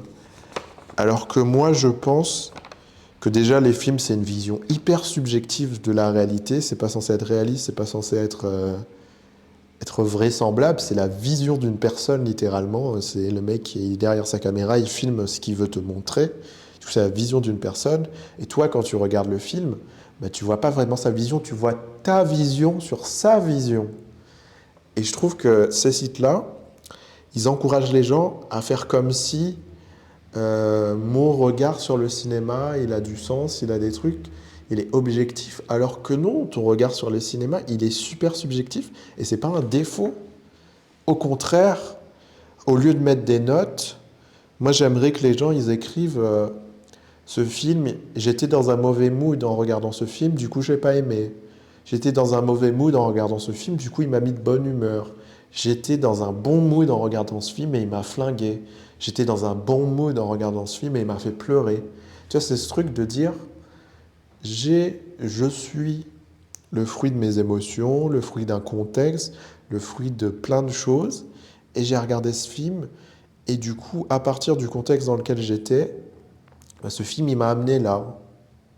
alors que moi je pense que déjà les films c'est une vision hyper subjective de la réalité, c'est pas censé être réaliste, c'est pas censé être vraisemblable, c'est la vision d'une personne littéralement, c'est le mec qui est derrière sa caméra, il filme ce qu'il veut te montrer, c'est la vision d'une personne, et toi quand tu regardes le film, bah, tu vois pas vraiment sa vision, tu vois ta vision sur sa vision. Et je trouve que ces sites-là, ils encouragent les gens à faire comme si mon regard sur le cinéma, il a du sens, il a des trucs, il est objectif. Alors que non, ton regard sur le cinéma, il est super subjectif et c'est pas un défaut. Au contraire, au lieu de mettre des notes, moi j'aimerais que les gens ils écrivent ce film, j'étais dans un mauvais mood en regardant ce film, du coup je l'ai pas aimé. J'étais dans un mauvais mood en regardant ce film, du coup il m'a mis de bonne humeur. J'étais dans un bon mood en regardant ce film et il m'a flingué. J'étais dans un bon mood en regardant ce film et il m'a fait pleurer. Tu vois, c'est ce truc de dire, je suis le fruit de mes émotions, le fruit d'un contexte, le fruit de plein de choses. Et j'ai regardé ce film et du coup, à partir du contexte dans lequel j'étais, bah, ce film, il m'a amené là.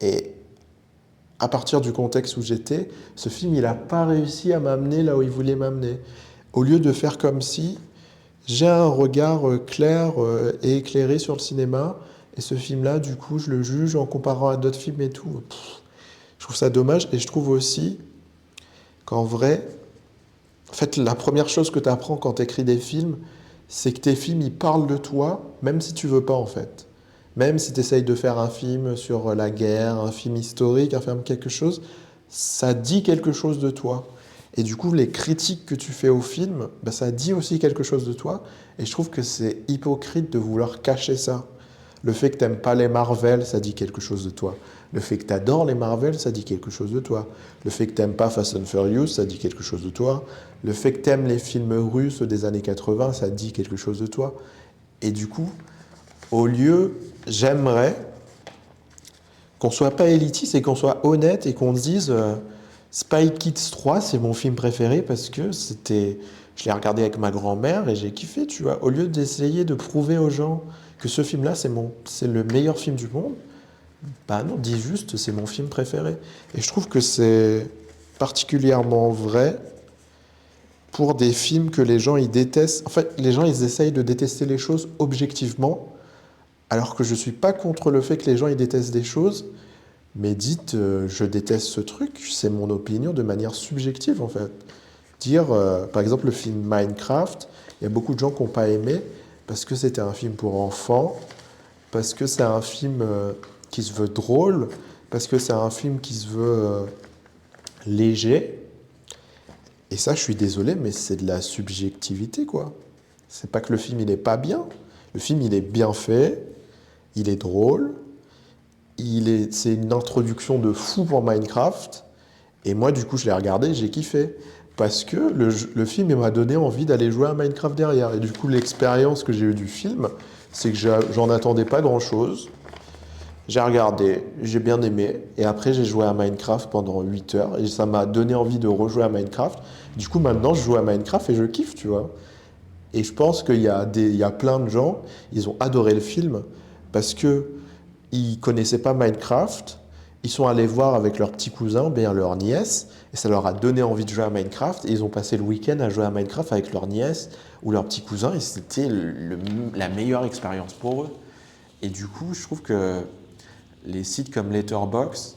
Et à partir du contexte où j'étais, ce film, il n'a pas réussi à m'amener là où il voulait m'amener. Au lieu de faire comme si j'ai un regard clair et éclairé sur le cinéma, et ce film-là, du coup, je le juge en comparant à d'autres films et tout. Je trouve ça dommage, et je trouve aussi qu'en vrai, en fait, la première chose que tu apprends quand tu écris des films, c'est que tes films, ils parlent de toi, même si tu veux pas, en fait. Même si tu essayes de faire un film sur la guerre, un film historique, un film quelque chose, ça dit quelque chose de toi. Et du coup, les critiques que tu fais au film, bah, ça dit aussi quelque chose de toi. Et je trouve que c'est hypocrite de vouloir cacher ça. Le fait que tu n'aimes pas les Marvel, ça dit quelque chose de toi. Le fait que tu adores les Marvel, ça dit quelque chose de toi. Le fait que tu n'aimes pas Fast and Furious, ça dit quelque chose de toi. Le fait que tu aimes les films russes des années 80, ça dit quelque chose de toi. Et du coup, au lieu, j'aimerais qu'on soit pas élitiste et qu'on soit honnête et qu'on se dise Spy Kids 3, c'est mon film préféré parce que je l'ai regardé avec ma grand-mère et j'ai kiffé, tu vois. Au lieu d'essayer de prouver aux gens que ce film-là, c'est le meilleur film du monde, bah non, dis juste, c'est mon film préféré. Et je trouve que c'est particulièrement vrai pour des films que les gens, ils détestent. En fait, les gens, ils essayent de détester les choses objectivement, alors que je ne suis pas contre le fait que les gens, ils détestent des choses, mais dites, je déteste ce truc, c'est mon opinion de manière subjective, en fait. dire, par exemple, le film Minecraft, il y a beaucoup de gens qui n'ont pas aimé parce que c'était un film pour enfants, parce que c'est un film qui se veut drôle, parce que c'est un film qui se veut léger. Et ça, je suis désolé, mais c'est de la subjectivité, quoi. C'est pas que le film, il est pas bien. Le film, il est bien fait, il est drôle, c'est une introduction de fou pour Minecraft. Et moi, du coup, je l'ai regardé, j'ai kiffé. Parce que le film, il m'a donné envie d'aller jouer à Minecraft derrière. Et du coup, l'expérience que j'ai eue du film, c'est que j'en attendais pas grand-chose. J'ai regardé, j'ai bien aimé, et après j'ai joué à Minecraft pendant 8 heures, et ça m'a donné envie de rejouer à Minecraft. Du coup, maintenant, je joue à Minecraft et je kiffe, tu vois. Et je pense il y a plein de gens, ils ont adoré le film parce que ils connaissaient pas Minecraft, ils sont allés voir avec leur petit cousin, bien leur nièce, et ça leur a donné envie de jouer à Minecraft, et ils ont passé le week-end à jouer à Minecraft avec leur nièce ou leur petit cousin, et c'était la meilleure expérience pour eux. Et du coup, je trouve que les sites comme Letterboxd,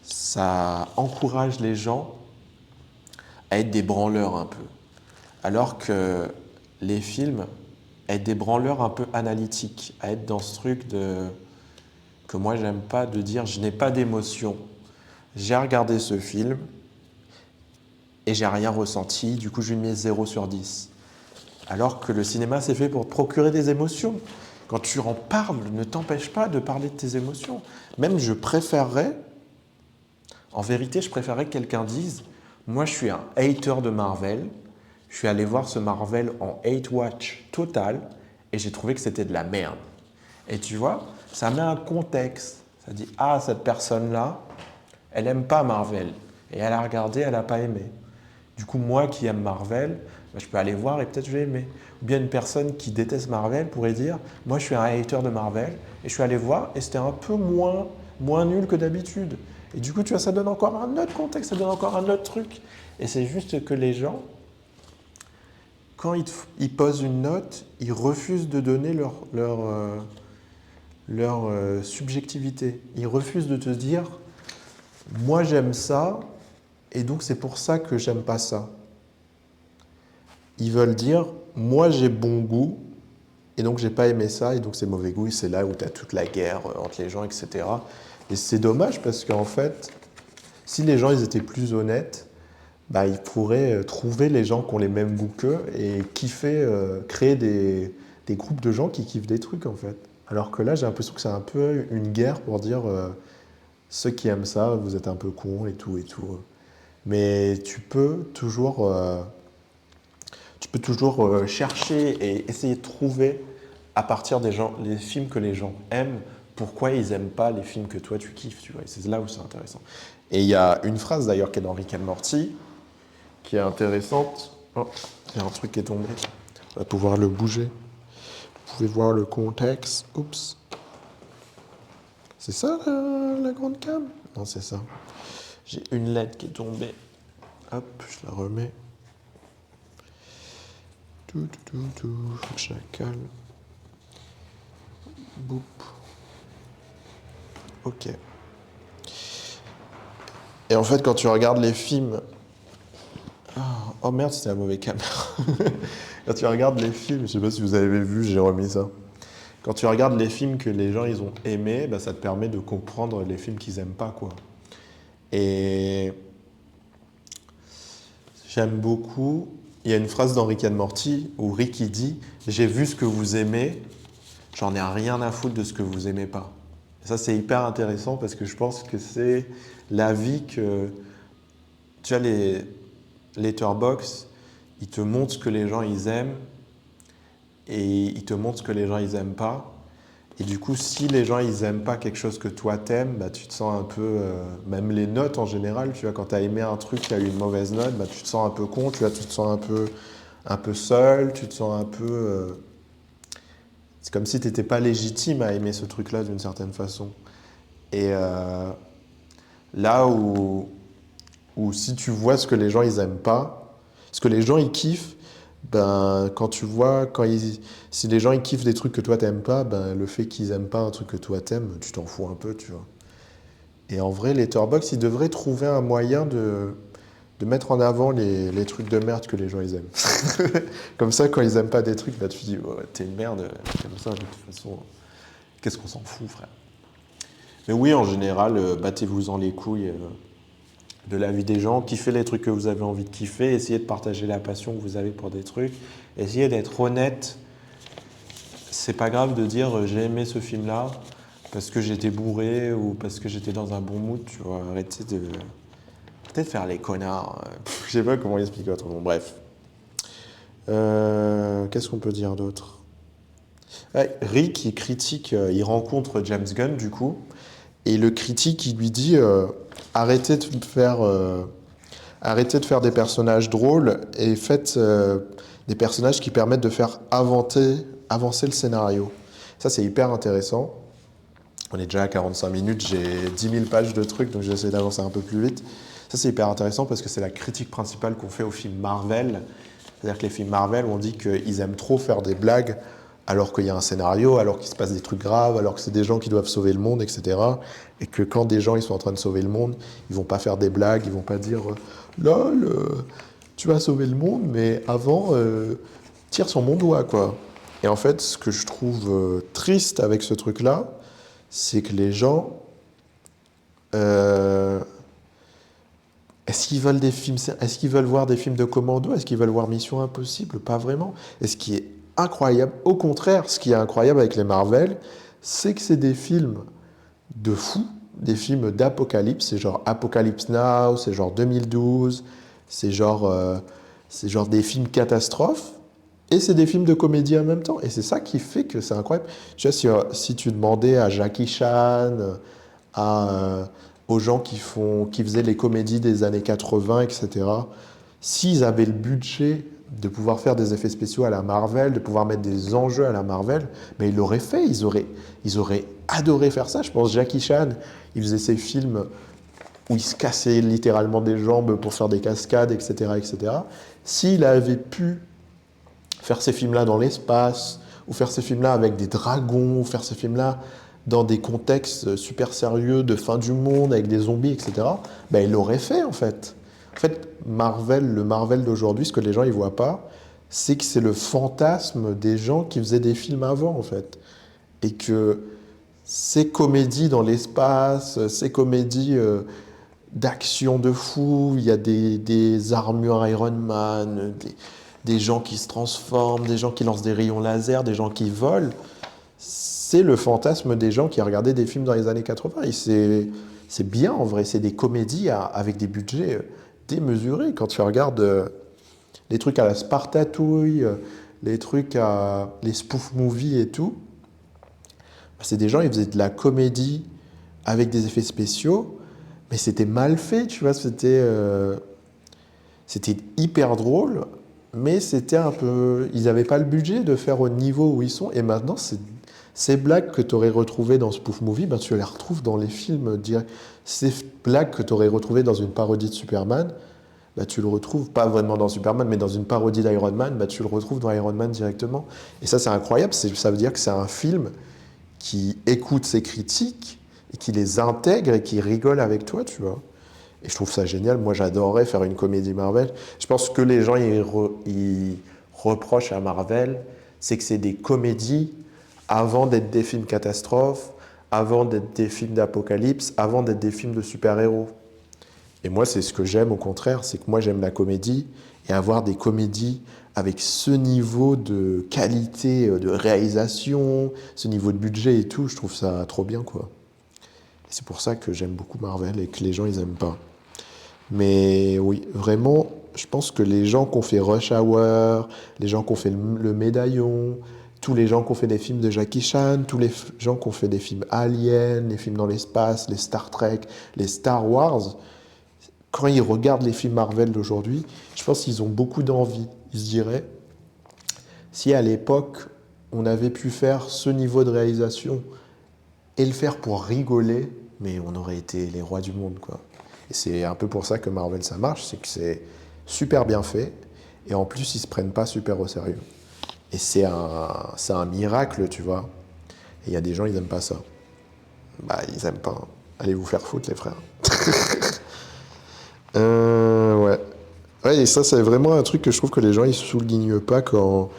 ça encourage les gens à être des branleurs un peu. Alors que les films, à être des branleurs un peu analytiques, à être dans ce truc que moi j'aime pas, de dire je n'ai pas d'émotion. J'ai regardé ce film et j'ai rien ressenti, du coup je lui mets 0/10. Alors que le cinéma c'est fait pour te procurer des émotions. Quand tu en parles, ne t'empêche pas de parler de tes émotions. Même en vérité, je préférerais que quelqu'un dise moi je suis un hater de Marvel, je suis allé voir ce Marvel en hate watch total et j'ai trouvé que c'était de la merde. Et tu vois, ça met un contexte. Ça dit ah, cette personne-là, elle n'aime pas Marvel. Et elle a regardé, elle n'a pas aimé. Du coup, moi qui aime Marvel, bah, je peux aller voir et peut-être je vais aimer. Ou bien une personne qui déteste Marvel pourrait dire moi je suis un hater de Marvel et je suis allé voir et c'était un peu moins nul que d'habitude. Et du coup, tu vois, ça donne encore un autre contexte, ça donne encore un autre truc. Et c'est juste que les gens, quand ils posent une note, ils refusent de donner leur subjectivité. Ils refusent de te dire moi j'aime ça et donc c'est pour ça que j'aime pas ça. Ils veulent dire moi j'ai bon goût et donc j'ai pas aimé ça et donc c'est mauvais goût et c'est là où tu as toute la guerre entre les gens, etc. Et c'est dommage parce qu'en fait, si les gens ils étaient plus honnêtes, bah, ils pourraient trouver les gens qui ont les mêmes goûts qu'eux et kiffer, créer des groupes de gens qui kiffent des trucs en fait. Alors que là, j'ai l'impression que c'est un peu une guerre pour dire ceux qui aiment ça, vous êtes un peu cons et tout et tout. Mais tu peux toujours chercher et essayer de trouver à partir des gens, les films que les gens aiment, pourquoi ils n'aiment pas les films que toi tu kiffes, tu vois. Et c'est là où c'est intéressant. Et il y a une phrase d'ailleurs qui est dans Rick and Morty, qui est intéressante. Oh, il y a un truc qui est tombé. On va pouvoir le bouger. Vous pouvez voir le contexte. Oups. C'est ça la grande cam? Non, c'est ça. J'ai une lettre qui est tombée. Hop, je la remets. Faut que je la cale. Boop. Ok. Et en fait, quand tu regardes les films... Oh merde, c'était la mauvaise caméra. Quand tu regardes les films, je sais pas si vous avez vu, j'ai remis ça. Quand tu regardes les films que les gens ils ont aimés, bah, ça te permet de comprendre les films qu'ils aiment pas, quoi. Et j'aime beaucoup. Il y a une phrase dans Rick and Morty où Rick il dit j'ai vu ce que vous aimez, j'en ai rien à foutre de ce que vous aimez pas. Et ça c'est hyper intéressant parce que je pense que c'est l'avis que tu as les Letterboxd, ils te montrent ce que les gens ils aiment et ils te montrent ce que les gens ils aiment pas. Et du coup, si les gens ils aiment pas quelque chose que toi t'aimes, bah, tu te sens un peu, même les notes en général, tu vois, quand tu as aimé un truc qui a eu une mauvaise note, bah, tu te sens un peu con, tu vois, tu te sens un peu seul, tu te sens un peu, c'est comme si tu n'étais pas légitime à aimer ce truc-là d'une certaine façon. Et là où si tu vois ce que les gens ils aiment pas, ce que les gens ils kiffent, ben quand tu vois si les gens ils kiffent des trucs que toi t'aimes pas, ben le fait qu'ils aiment pas un truc que toi t'aimes, tu t'en fous un peu, tu vois. Et en vrai, Letterboxd, ils devraient trouver un moyen de de mettre en avant les trucs de merde que les gens ils aiment. Comme ça, quand ils aiment pas des trucs, bah, tu dis, oh, t'es une merde, comme ça, de toute façon, qu'est-ce qu'on s'en fout, frère. Mais oui, en général, battez-vous-en les couilles de la vie des gens, kiffez les trucs que vous avez envie de kiffer, essayez de partager la passion que vous avez pour des trucs, essayez d'être honnête. C'est pas grave de dire j'ai aimé ce film-là parce que j'étais bourré ou parce que j'étais dans un bon mood, tu vois. Arrêtez de peut-être faire les connards. Je sais pas comment expliquer autrement. Bref. Qu'est-ce qu'on peut dire d'autre? Ouais, Rick, il critique, il rencontre James Gunn du coup, et le critique, il lui dit arrêtez arrêtez de faire des personnages drôles et faites des personnages qui permettent de faire avancer le scénario. Ça, c'est hyper intéressant. On est déjà à 45 minutes, j'ai 10 000 pages de trucs, donc j'essaie d'avancer un peu plus vite. Ça, c'est hyper intéressant parce que c'est la critique principale qu'on fait aux films Marvel. C'est-à-dire que les films Marvel, on dit qu'ils aiment trop faire des blagues alors qu'il y a un scénario, alors qu'il se passe des trucs graves, alors que c'est des gens qui doivent sauver le monde, etc. Et que quand des gens ils sont en train de sauver le monde, ils vont pas faire des blagues, ils vont pas dire lol, tu vas sauver le monde, mais avant, tire sur mon doigt, quoi. Et en fait, ce que je trouve triste avec ce truc-là, c'est que les gens, est-ce qu'ils veulent des films, est-ce qu'ils veulent voir des films de commando? Est-ce qu'ils veulent voir Mission Impossible? Pas vraiment. Et ce qui est incroyable, au contraire, ce qui est incroyable avec les Marvel, c'est que c'est des films de fous, des films d'apocalypse. C'est genre Apocalypse Now, c'est genre 2012, c'est genre des films catastrophes. Et c'est des films de comédie en même temps. Et c'est ça qui fait que c'est incroyable. Tu vois, si tu demandais à Jackie Chan, aux gens qui faisaient les comédies des années 80, etc., s'ils avaient le budget de pouvoir faire des effets spéciaux à la Marvel, de pouvoir mettre des enjeux à la Marvel, mais ils l'auraient fait. Ils auraient adoré faire ça. Je pense Jackie Chan, il faisait ses films où il se cassait littéralement des jambes pour faire des cascades, etc., etc. S'il avait pu faire ces films-là dans l'espace, ou faire ces films-là avec des dragons, ou faire ces films-là dans des contextes super sérieux de fin du monde, avec des zombies, etc., ben, il l'aurait fait, en fait. En fait, le Marvel d'aujourd'hui, ce que les gens ne voient pas, c'est que c'est le fantasme des gens qui faisaient des films avant, en fait. Et que ces comédies dans l'espace, ces comédies d'action de fou, il y a des armures Iron Man, des gens qui se transforment, des gens qui lancent des rayons laser, des gens qui volent. C'est le fantasme des gens qui regardaient des films dans les années 80. Et c'est bien en vrai, c'est des comédies avec des budgets démesurés. Quand tu regardes les trucs à la Spartatouille, les trucs les spoof movies et tout, c'est des gens, ils faisaient de la comédie avec des effets spéciaux, mais c'était mal fait, tu vois, c'était hyper drôle, mais c'était un peu... Ils n'avaient pas le budget de faire au niveau où ils sont, et maintenant, ces blagues que tu aurais retrouvées dans Spoof Movie, ben, tu les retrouves dans les films directs. Ces blagues que tu aurais retrouvées dans une parodie de Superman, ben, tu le retrouves pas vraiment dans Superman, mais dans une parodie d'Iron Man, ben, tu le retrouves dans Iron Man directement. Et ça, c'est incroyable, ça veut dire que c'est un film qui écoute ses critiques, et qui les intègre, et qui rigole avec toi, tu vois. Et je trouve ça génial. Moi, j'adorerais faire une comédie Marvel. Je pense que les gens ils reprochent à Marvel, c'est que c'est des comédies avant d'être des films catastrophes, avant d'être des films d'apocalypse, avant d'être des films de super-héros. Et moi, c'est ce que j'aime au contraire, c'est que moi, j'aime la comédie, et avoir des comédies avec ce niveau de qualité de réalisation, ce niveau de budget et tout, je trouve ça trop bien, quoi. Et c'est pour ça que j'aime beaucoup Marvel et que les gens, ils aiment pas. Mais oui, vraiment, je pense que les gens qui ont fait Rush Hour, les gens qui ont fait le Médaillon, tous les gens qui ont fait des films de Jackie Chan, tous les gens qui ont fait des films Alien, les films dans l'espace, les Star Trek, les Star Wars, quand ils regardent les films Marvel d'aujourd'hui, je pense qu'ils ont beaucoup d'envie. Ils se diraient, si à l'époque, on avait pu faire ce niveau de réalisation et le faire pour rigoler, mais on aurait été les rois du monde, quoi. Et c'est un peu pour ça que Marvel, ça marche, c'est que c'est super bien fait, et en plus, ils se prennent pas super au sérieux. Et c'est un miracle, tu vois. Et il y a des gens, ils aiment pas ça. Bah, ils aiment pas. Allez vous faire foutre, les frères. Ouais. Ouais, et ça, c'est vraiment un truc que je trouve que les gens, ils soulignent pas quand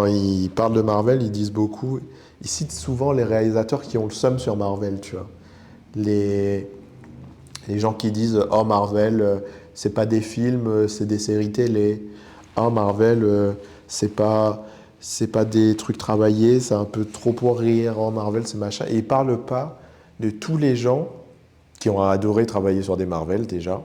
ils parlent de Marvel, ils disent beaucoup. Ils citent souvent les réalisateurs qui ont le seum sur Marvel, tu vois. Les, les gens qui disent oh Marvel, c'est pas des films, c'est des séries télé. Oh Marvel, c'est pas des trucs travaillés, c'est un peu trop pour rire. Oh Marvel, c'est machin. Et ils parlent pas de tous les gens qui ont adoré travailler sur des Marvel déjà.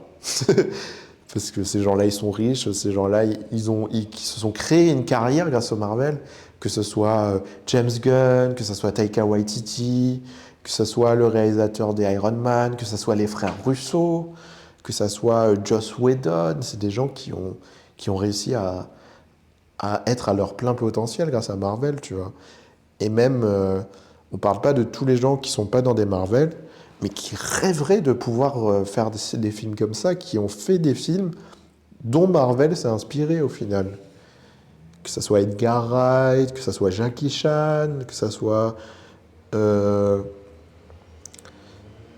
Parce que ces gens-là, ils sont riches, ces gens-là, ils se sont créés une carrière grâce au Marvel, que ce soit James Gunn, que ce soit Taika Waititi, que ce soit le réalisateur des Iron Man, que ce soit les frères Russo, que ce soit Joss Whedon. C'est des gens qui ont réussi à être à leur plein potentiel grâce à Marvel, tu vois. Et même, on parle pas de tous les gens qui sont pas dans des Marvel, mais qui rêveraient de pouvoir faire des films comme ça, qui ont fait des films dont Marvel s'est inspiré au final. Que ça soit Edgar Wright, que ça soit Jackie Chan, que ça soit euh,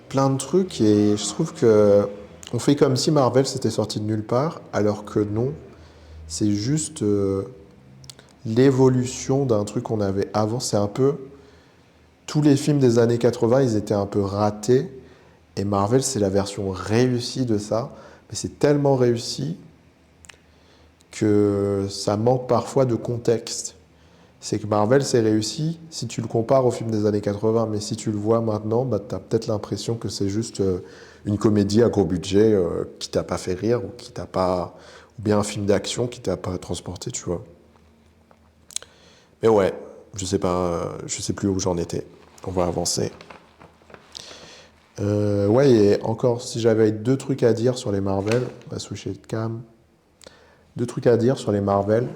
plein de trucs. Et je trouve que on fait comme si Marvel s'était sorti de nulle part, alors que non. C'est juste l'évolution d'un truc qu'on avait avant. C'est un peu tous les films des années 80, ils étaient un peu ratés. Et Marvel, c'est la version réussie de ça. Mais c'est tellement réussi que ça manque parfois de contexte. C'est que Marvel, c'est réussi si tu le compares au film des années 80, mais si tu le vois maintenant, bah, tu as peut-être l'impression que c'est juste une comédie à gros budget qui t'a pas fait rire ou qui t'a pas, ou bien un film d'action qui t'a pas transporté, tu vois. Mais ouais, je sais plus où j'en étais. On va avancer. Ouais, et encore, si j'avais deux trucs à dire sur les Marvel, on va switcher de cam. Deux trucs à dire sur les Marvel,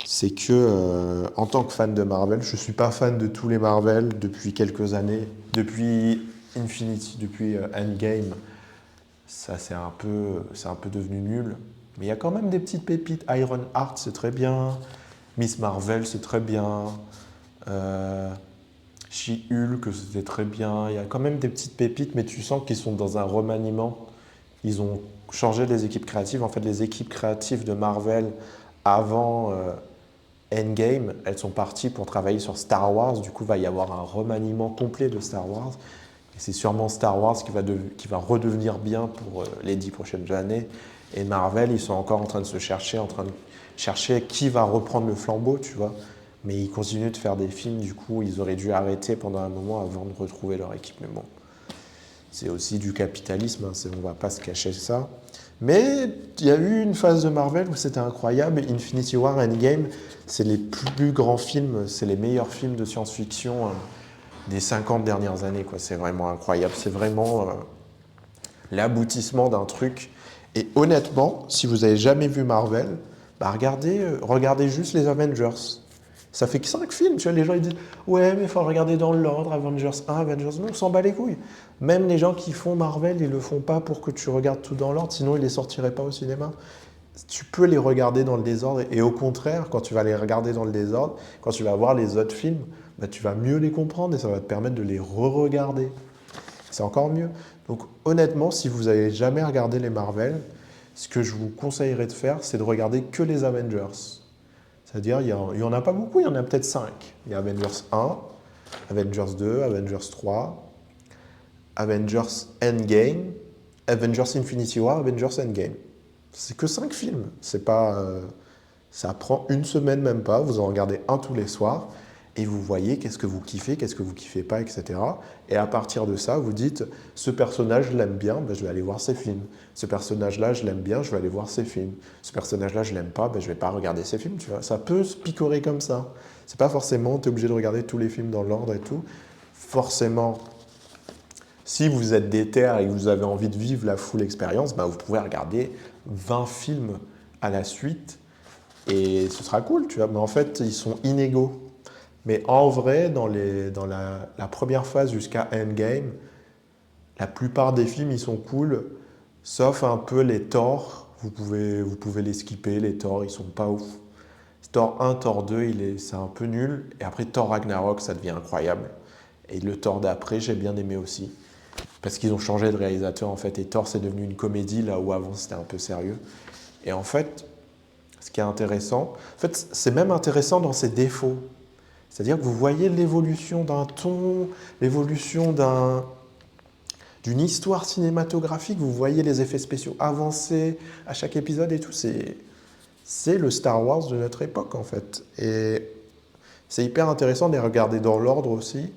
c'est que en tant que fan de Marvel, je suis pas fan de tous les Marvel depuis quelques années, depuis Infinity, depuis Endgame, ça c'est un peu devenu nul. Mais il y a quand même des petites pépites. Iron Heart, c'est très bien. Miss Marvel, c'est très bien. Euh, She-Hulk, c'était très bien. Il y a quand même des petites pépites, mais tu sens qu'ils sont dans un remaniement. Ils ont changé les équipes créatives. En fait, les équipes créatives de Marvel avant Endgame, elles sont parties pour travailler sur Star Wars. Du coup, il va y avoir un remaniement complet de Star Wars. Et c'est sûrement Star Wars qui va redevenir bien pour les 10 prochaines années. Et Marvel, ils sont encore en train de se chercher, en train de chercher qui va reprendre le flambeau, tu vois. Mais ils continuent de faire des films, du coup, ils auraient dû arrêter pendant un moment avant de retrouver leur équipe. Mais bon, c'est aussi du capitalisme, hein, on ne va pas se cacher ça. Mais il y a eu une phase de Marvel où c'était incroyable. Infinity War, Endgame, c'est les plus grands films, c'est les meilleurs films de science-fiction des 50 dernières années, quoi. C'est vraiment incroyable. C'est vraiment l'aboutissement d'un truc. Et honnêtement, si vous avez jamais vu Marvel, bah regardez juste les Avengers. Ça fait que 5 films, tu vois, les gens ils disent ouais mais il faut regarder dans l'ordre, Avengers 1, Avengers 2, on s'en bat les couilles. Même les gens qui font Marvel, ils le font pas pour que tu regardes tout dans l'ordre, sinon ils les sortiraient pas au cinéma. Tu peux les regarder dans le désordre et au contraire, quand tu vas les regarder dans le désordre, quand tu vas voir les autres films, bah, tu vas mieux les comprendre et ça va te permettre de les re-regarder. C'est encore mieux. Donc honnêtement, si vous n'avez jamais regardé les Marvel, ce que je vous conseillerais de faire, c'est de regarder que les Avengers. C'est-à-dire, il n'y en a pas beaucoup, il y en a peut-être 5. Il y a Avengers 1, Avengers 2, Avengers 3, Avengers Endgame, Avengers Infinity War, Avengers Endgame. C'est que 5 films. C'est pas, ça prend une semaine même pas. Vous en regardez un tous les soirs et vous voyez qu'est-ce que vous kiffez, qu'est-ce que vous kiffez pas, etc. Et à partir de ça, vous dites ce personnage, je l'aime bien, ben, je vais aller voir ses films. Ce personnage-là, je l'aime bien, je vais aller voir ses films. Ce personnage-là, je l'aime pas, ben, je vais pas regarder ses films. Tu vois, ça peut se picorer comme ça. C'est pas forcément, tu es obligé de regarder tous les films dans l'ordre et tout. Forcément, si vous êtes déter et que vous avez envie de vivre la full expérience, ben, vous pouvez regarder 20 films à la suite et ce sera cool, tu vois. Mais en fait, ils sont inégaux. Mais en vrai, dans la première phase jusqu'à Endgame, la plupart des films, ils sont cool, sauf un peu les Thor. Vous pouvez les skipper, les Thor, ils sont pas ouf. Thor 1, Thor 2, c'est un peu nul. Et après, Thor Ragnarok, ça devient incroyable. Et le Thor d'après, j'ai bien aimé aussi. Parce qu'ils ont changé de réalisateur, en fait. Et Thor, c'est devenu une comédie, là où avant, c'était un peu sérieux. Et en fait, ce qui est intéressant, en fait, c'est même intéressant dans ses défauts. C'est-à-dire que vous voyez l'évolution d'un ton, l'évolution d'une histoire cinématographique, vous voyez les effets spéciaux avancer à chaque épisode et tout. C'est le Star Wars de notre époque, en fait. Et c'est hyper intéressant de les regarder dans l'ordre aussi,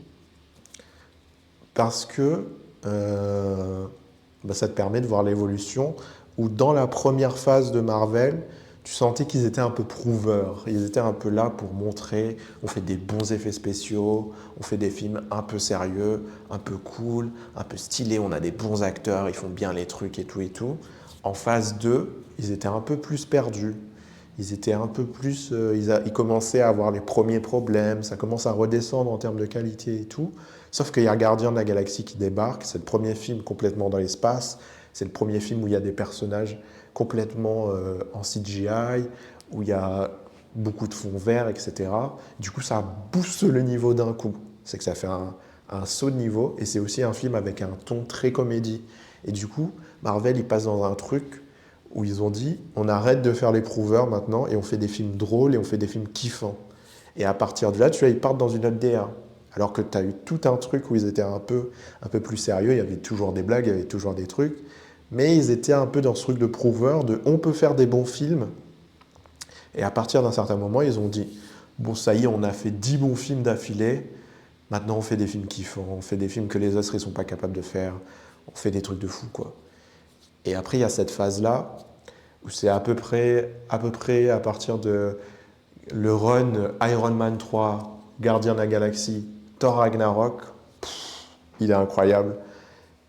parce que ça te permet de voir l'évolution, où dans la première phase de Marvel, tu sentais qu'ils étaient un peu prouveurs. Ils étaient un peu là pour montrer, on fait des bons effets spéciaux, on fait des films un peu sérieux, un peu cool, un peu stylés, on a des bons acteurs, ils font bien les trucs et tout et tout. En phase 2, ils étaient un peu plus perdus. Ils étaient un peu plus, ils commençaient à avoir les premiers problèmes, ça commence à redescendre en termes de qualité et tout. Sauf qu'il y a Gardien de la Galaxie qui débarque, c'est le premier film complètement dans l'espace, c'est le premier film où il y a des personnages complètement en CGI, où il y a beaucoup de fond vert, etc. Du coup, ça booste le niveau d'un coup. C'est que ça fait un saut de niveau, et c'est aussi un film avec un ton très comédie. Et du coup, Marvel, il passe dans un truc où ils ont dit, on arrête de faire les prouveurs maintenant, et on fait des films drôles, et on fait des films kiffants. Et à partir de là, tu vois, ils partent dans une autre DA. Alors que tu as eu tout un truc où ils étaient un peu plus sérieux, il y avait toujours des blagues, il y avait toujours des trucs, mais ils étaient un peu dans ce truc de prouveur, de on peut faire des bons films. Et à partir d'un certain moment, ils ont dit, bon ça y est, on a fait 10 bons films d'affilée, maintenant on fait des films kiffants, on fait des films que les autres ne sont pas capables de faire, on fait des trucs de fou, quoi. Et après, il y a cette phase-là, où c'est à peu près à partir de le run Iron Man 3, Gardien de la Galaxie, Thor Ragnarok, il est incroyable.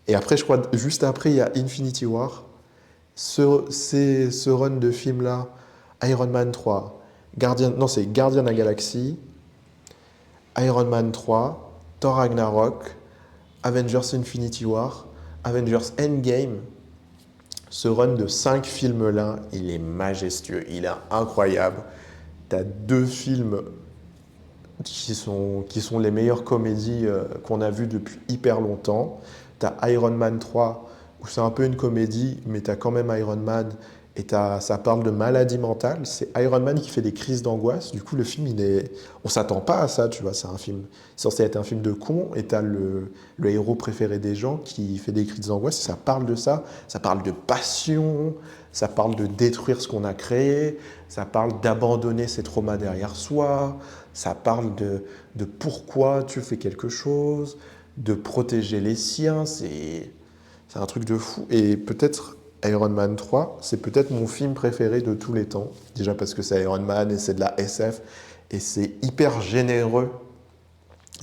Et après, je crois, juste après, il y a Infinity War. Ce run de film-là, Iron Man 3, non, c'est Gardien de la Galaxie, Iron Man 3, Thor Ragnarok, Avengers Infinity War, Avengers Endgame. Ce run de 5 films-là, il est majestueux, il est incroyable. Tu as 2 films qui sont les meilleures comédies qu'on a vues depuis hyper longtemps. Tu as Iron Man 3, où c'est un peu une comédie, mais tu as quand même Iron Man, et ça parle de maladie mentale. C'est Iron Man qui fait des crises d'angoisse. Du coup, le film, on s'attend pas à ça, tu vois. C'est un film censé être un film de con, et tu as le héros préféré des gens qui fait des crises d'angoisse. Ça parle de ça parle de passion, ça parle de détruire ce qu'on a créé, ça parle d'abandonner ses traumas derrière soi, ça parle de pourquoi tu fais quelque chose, de protéger les siens. C'est un truc de fou. Et peut-être Iron Man 3, c'est peut-être mon film préféré de tous les temps. Déjà parce que c'est Iron Man et c'est de la SF. Et c'est hyper généreux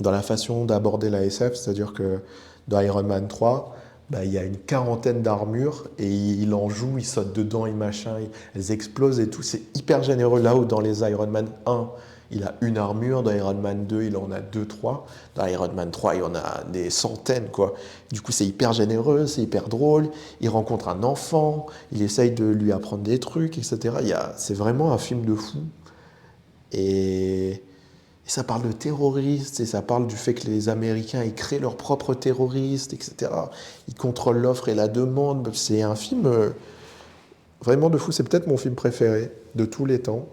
dans la façon d'aborder la SF. C'est-à-dire que dans Iron Man 3, bah, il y a une quarantaine d'armures et il en joue, il saute dedans, il machin, elles explosent et tout. C'est hyper généreux. Là où dans les Iron Man 1, il a une armure, dans Iron Man 2, il en a 2, 3. Dans Iron Man 3, il en a des centaines, quoi. Du coup, c'est hyper généreux, c'est hyper drôle. Il rencontre un enfant, il essaye de lui apprendre des trucs, etc. C'est vraiment un film de fou. Et ça parle de terroristes, et ça parle du fait que les Américains ils créent leurs propres terroristes, etc. Ils contrôlent l'offre et la demande. C'est un film vraiment de fou. C'est peut-être mon film préféré de tous les temps.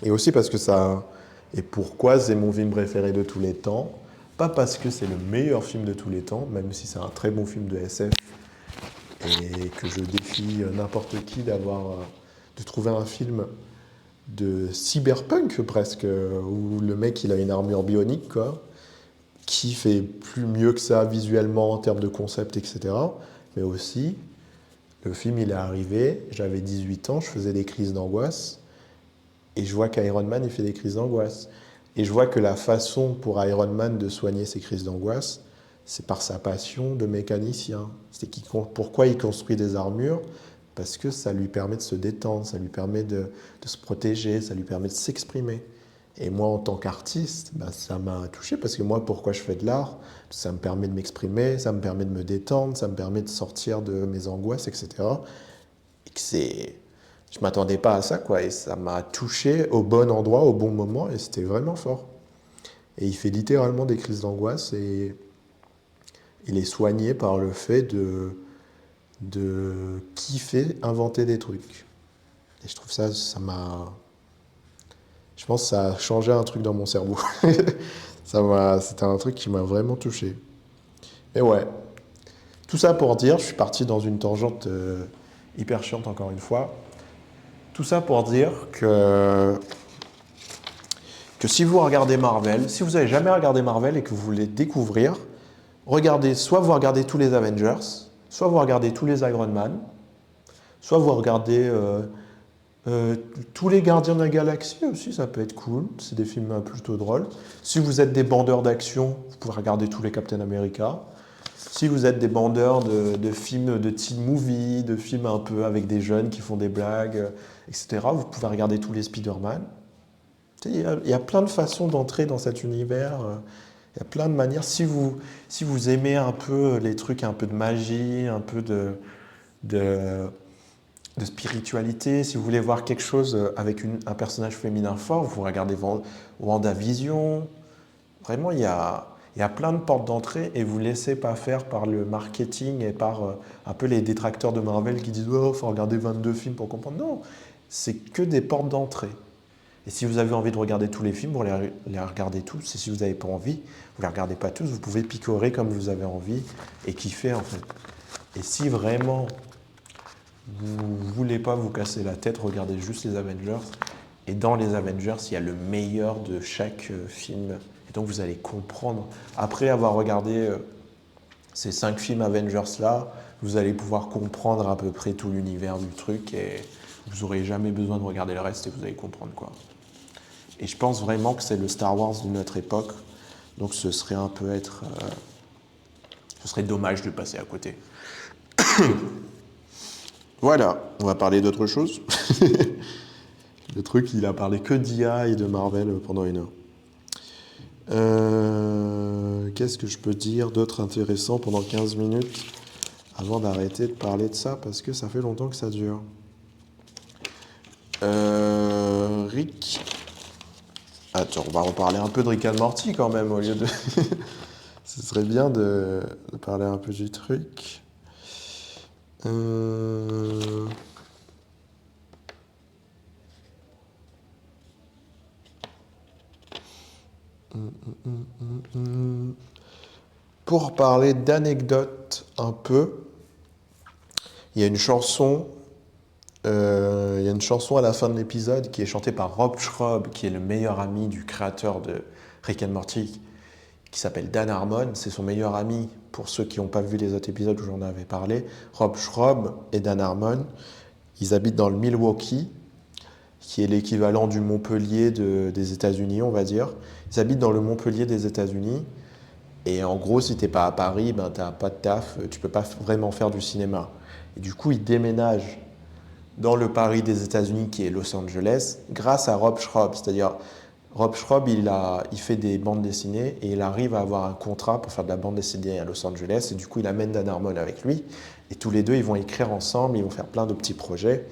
Et aussi parce que ça... Et pourquoi c'est mon film préféré de tous les temps? Pas parce que c'est le meilleur film de tous les temps, même si c'est un très bon film de SF, et que je défie n'importe qui de trouver un film de cyberpunk presque, où le mec il a une armure bionique, quoi, qui fait plus mieux que ça visuellement en termes de concept, etc. Mais aussi, le film il est arrivé, j'avais 18 ans, je faisais des crises d'angoisse, et je vois qu'Iron Man il fait des crises d'angoisse. Et je vois que la façon pour Iron Man de soigner ses crises d'angoisse, c'est par sa passion de mécanicien. Pourquoi il construit des armures? Parce que ça lui permet de se détendre, ça lui permet de se protéger, ça lui permet de s'exprimer. Et moi, en tant qu'artiste, bah, ça m'a touché parce que moi, pourquoi je fais de l'art? Ça me permet de m'exprimer, ça me permet de me détendre, ça me permet de sortir de mes angoisses, etc. Et que je m'attendais pas à ça, quoi. Et ça m'a touché au bon endroit, au bon moment, et c'était vraiment fort. Et il fait littéralement des crises d'angoisse, et il est soigné par le fait de kiffer inventer des trucs. Et je trouve ça m'a... Je pense que ça a changé un truc dans mon cerveau. C'était un truc qui m'a vraiment touché. Mais ouais, tout ça pour dire, je suis parti dans une tangente hyper chiante encore une fois. Tout ça pour dire que si vous regardez Marvel, si vous n'avez jamais regardé Marvel et que vous voulez découvrir, regardez, soit vous regardez tous les Avengers, soit vous regardez tous les Iron Man, soit vous regardez tous les Gardiens de la Galaxie aussi, ça peut être cool. C'est des films plutôt drôles. Si vous êtes des bandeurs d'action, vous pouvez regarder tous les Captain America. Si vous êtes des bandeurs de films de teen movie, de films un peu avec des jeunes qui font des blagues, etc., vous pouvez regarder tous les Spider-Man. Il y a plein de façons d'entrer dans cet univers. Il y a plein de manières. Si vous aimez un peu les trucs, un peu de magie, un peu de spiritualité, si vous voulez voir quelque chose avec un personnage féminin fort, vous regardez WandaVision. Vraiment, il y a plein de portes d'entrée et vous ne laissez pas faire par le marketing et par un peu les détracteurs de Marvel qui disent « Oh, il faut regarder 22 films pour comprendre ». Non, c'est que des portes d'entrée. Et si vous avez envie de regarder tous les films, vous les regardez tous. Et si vous n'avez pas envie, vous ne les regardez pas tous. Vous pouvez picorer comme vous avez envie et kiffer en fait. Et si vraiment vous ne voulez pas vous casser la tête, regardez juste les Avengers. Et dans les Avengers, il y a le meilleur de chaque film. Et donc vous allez comprendre. Après avoir regardé ces 5 films Avengers-là, vous allez pouvoir comprendre à peu près tout l'univers du truc. Et vous n'aurez jamais besoin de regarder le reste et vous allez comprendre quoi. Et je pense vraiment que c'est le Star Wars de notre époque. Donc ce serait un peu ce serait dommage de passer à côté. Voilà, on va parler d'autre chose. Le truc, il a parlé que d'IA et de Marvel pendant 1 heure. Qu'est-ce que je peux dire d'autre intéressant pendant 15 minutes avant d'arrêter de parler de ça parce que ça fait longtemps que ça dure. Rick. Attends, on va reparler un peu de Rick and Morty quand même au lieu de... Ce serait bien de parler un peu du truc. Pour parler d'anecdotes un peu, il y a une chanson à la fin de l'épisode qui est chantée par Rob Schrub, qui est le meilleur ami du créateur de Rick and Morty, qui s'appelle Dan Harmon. C'est son meilleur ami, pour ceux qui n'ont pas vu les autres épisodes où j'en avais parlé. Rob Schrub et Dan Harmon, ils habitent dans le Milwaukee, qui est l'équivalent du Montpellier des États-Unis, on va dire. Ils habitent dans le Montpellier des États-Unis. Et en gros, si tu n'es pas à Paris, ben, tu n'as pas de taf, tu ne peux pas vraiment faire du cinéma. Et du coup, ils déménagent dans le Paris des États-Unis, qui est Los Angeles, grâce à Rob Schrub. C'est-à-dire, Rob Schrub, il fait des bandes dessinées et il arrive à avoir un contrat pour faire de la bande dessinée à Los Angeles. Et du coup, il amène Dan Harmon avec lui. Et tous les deux, ils vont écrire ensemble, ils vont faire plein de petits projets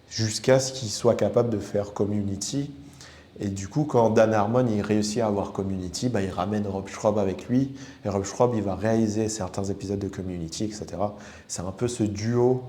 jusqu'à ce qu'ils soient capables de faire Community. Et du coup, quand Dan Harmon il réussit à avoir Community, bah, il ramène Rob Schrub avec lui. Et Rob Schrub, il va réaliser certains épisodes de Community, etc. C'est un peu ce duo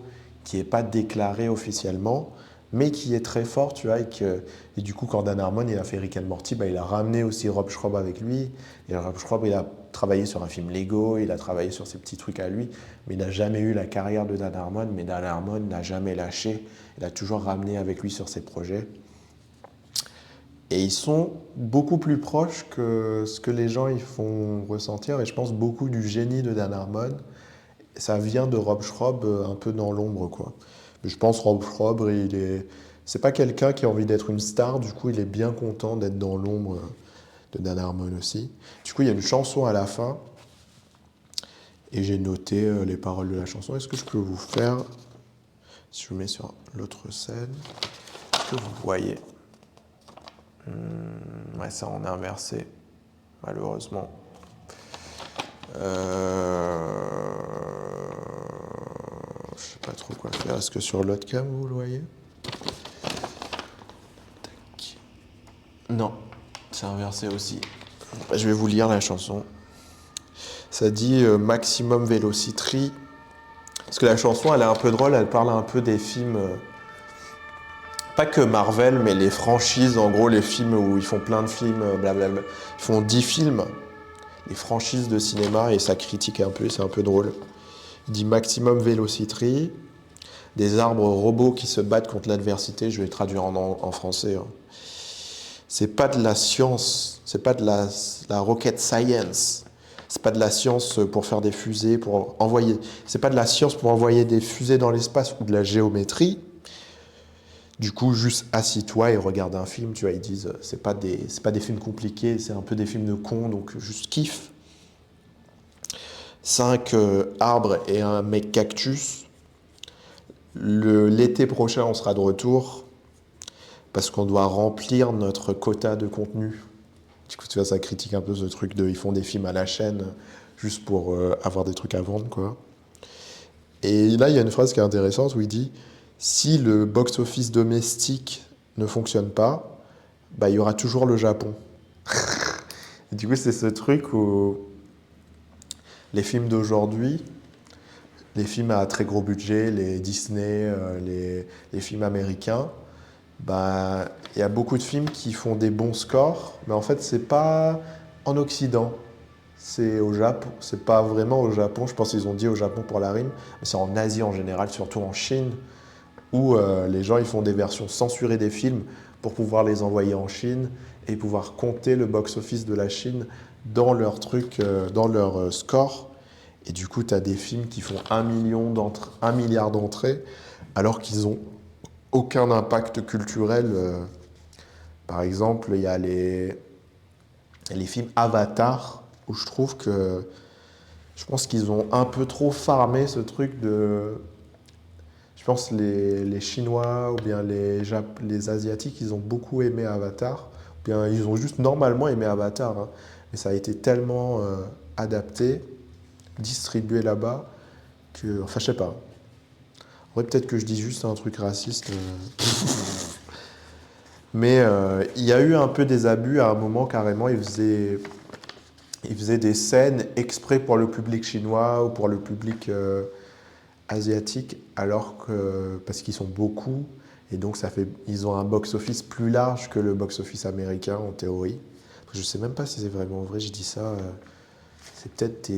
qui n'est pas déclaré officiellement, mais qui est très fort, tu vois. Et du coup, quand Dan Harmon il a fait Rick and Morty, bah, il a ramené aussi Rob Schrub avec lui. Et Rob Schrub, il a travaillé sur un film Lego, il a travaillé sur ses petits trucs à lui, mais il n'a jamais eu la carrière de Dan Harmon. Mais Dan Harmon n'a jamais lâché. Il a toujours ramené avec lui sur ses projets. Et ils sont beaucoup plus proches que ce que les gens ils font ressentir. Et je pense beaucoup du génie de Dan Harmon, ça vient de Rob Schrub un peu dans l'ombre, quoi. Mais je pense Rob Schrub, c'est pas quelqu'un qui a envie d'être une star. Du coup, il est bien content d'être dans l'ombre de Dan Harmon aussi. Du coup, il y a une chanson à la fin. Et j'ai noté les paroles de la chanson. Est-ce que je peux vous faire, si je vous mets sur l'autre scène, est-ce que vous voyez? Ouais, ça on a inversé, malheureusement. Je sais pas trop quoi faire. Est-ce que sur l'autre cam, vous le voyez? Tac. Non, c'est inversé aussi. Je vais vous lire la chanson. Ça dit Maximum Velocity. Parce que la chanson, elle est un peu drôle. Elle parle un peu des films pas que Marvel, mais les franchises, en gros, les films où ils font plein de films, blablabla. Ils font 10 films, les franchises de cinéma, et ça critique un peu, et c'est un peu drôle. Il dit Maximum Velocity, des arbres robots qui se battent contre l'adversité, je vais le traduire en français. Hein. C'est pas de la science, c'est pas de la rocket science. C'est pas de la science pour faire des fusées, pour envoyer. C'est pas de la science pour envoyer des fusées dans l'espace ou de la géométrie. Du coup, juste assis-toi et regarde un film, tu vois, ils disent, c'est pas des films compliqués, c'est un peu des films de cons, donc juste kiffe. 5 arbres et un mec cactus. L'été prochain, on sera de retour parce qu'on doit remplir notre quota de contenu. Du coup, tu vois, ça critique un peu ce truc de, ils font des films à la chaîne juste pour avoir des trucs à vendre, quoi. Et là, il y a une phrase qui est intéressante où il dit, si le box-office domestique ne fonctionne pas, bah, il y aura toujours le Japon. Et du coup, c'est ce truc où les films d'aujourd'hui, les films à très gros budget, les Disney, les films américains, bah, il y a beaucoup de films qui font des bons scores, mais en fait, c'est pas en Occident. C'est au Japon. C'est pas vraiment au Japon. Je pense qu'ils ont dit au Japon pour la rime, mais c'est en Asie en général, surtout en Chine, où les gens ils font des versions censurées des films pour pouvoir les envoyer en Chine et pouvoir compter le box-office de la Chine dans leur truc, dans leur score. Et du coup, tu as des films qui font 1 milliard d'entrées, alors qu'ils ont aucun impact culturel. Par exemple, il y a les films Avatar, où je pense qu'ils ont un peu trop farmé ce truc de. Je pense les Chinois ou bien les Asiatiques, ils ont beaucoup aimé Avatar. Ou bien ils ont juste normalement aimé Avatar. Hein. Mais ça a été tellement adapté, distribué là-bas, que. Enfin, je sais pas. En vrai, peut-être que je dis juste un truc raciste. Mais il y a eu un peu des abus à un moment, carrément. Ils faisaient des scènes exprès pour le public chinois ou pour le public asiatique, parce qu'ils sont beaucoup, et donc ils ont un box-office plus large que le box-office américain, en théorie. Je ne sais même pas si c'est vraiment vrai, je dis ça. C'est peut-être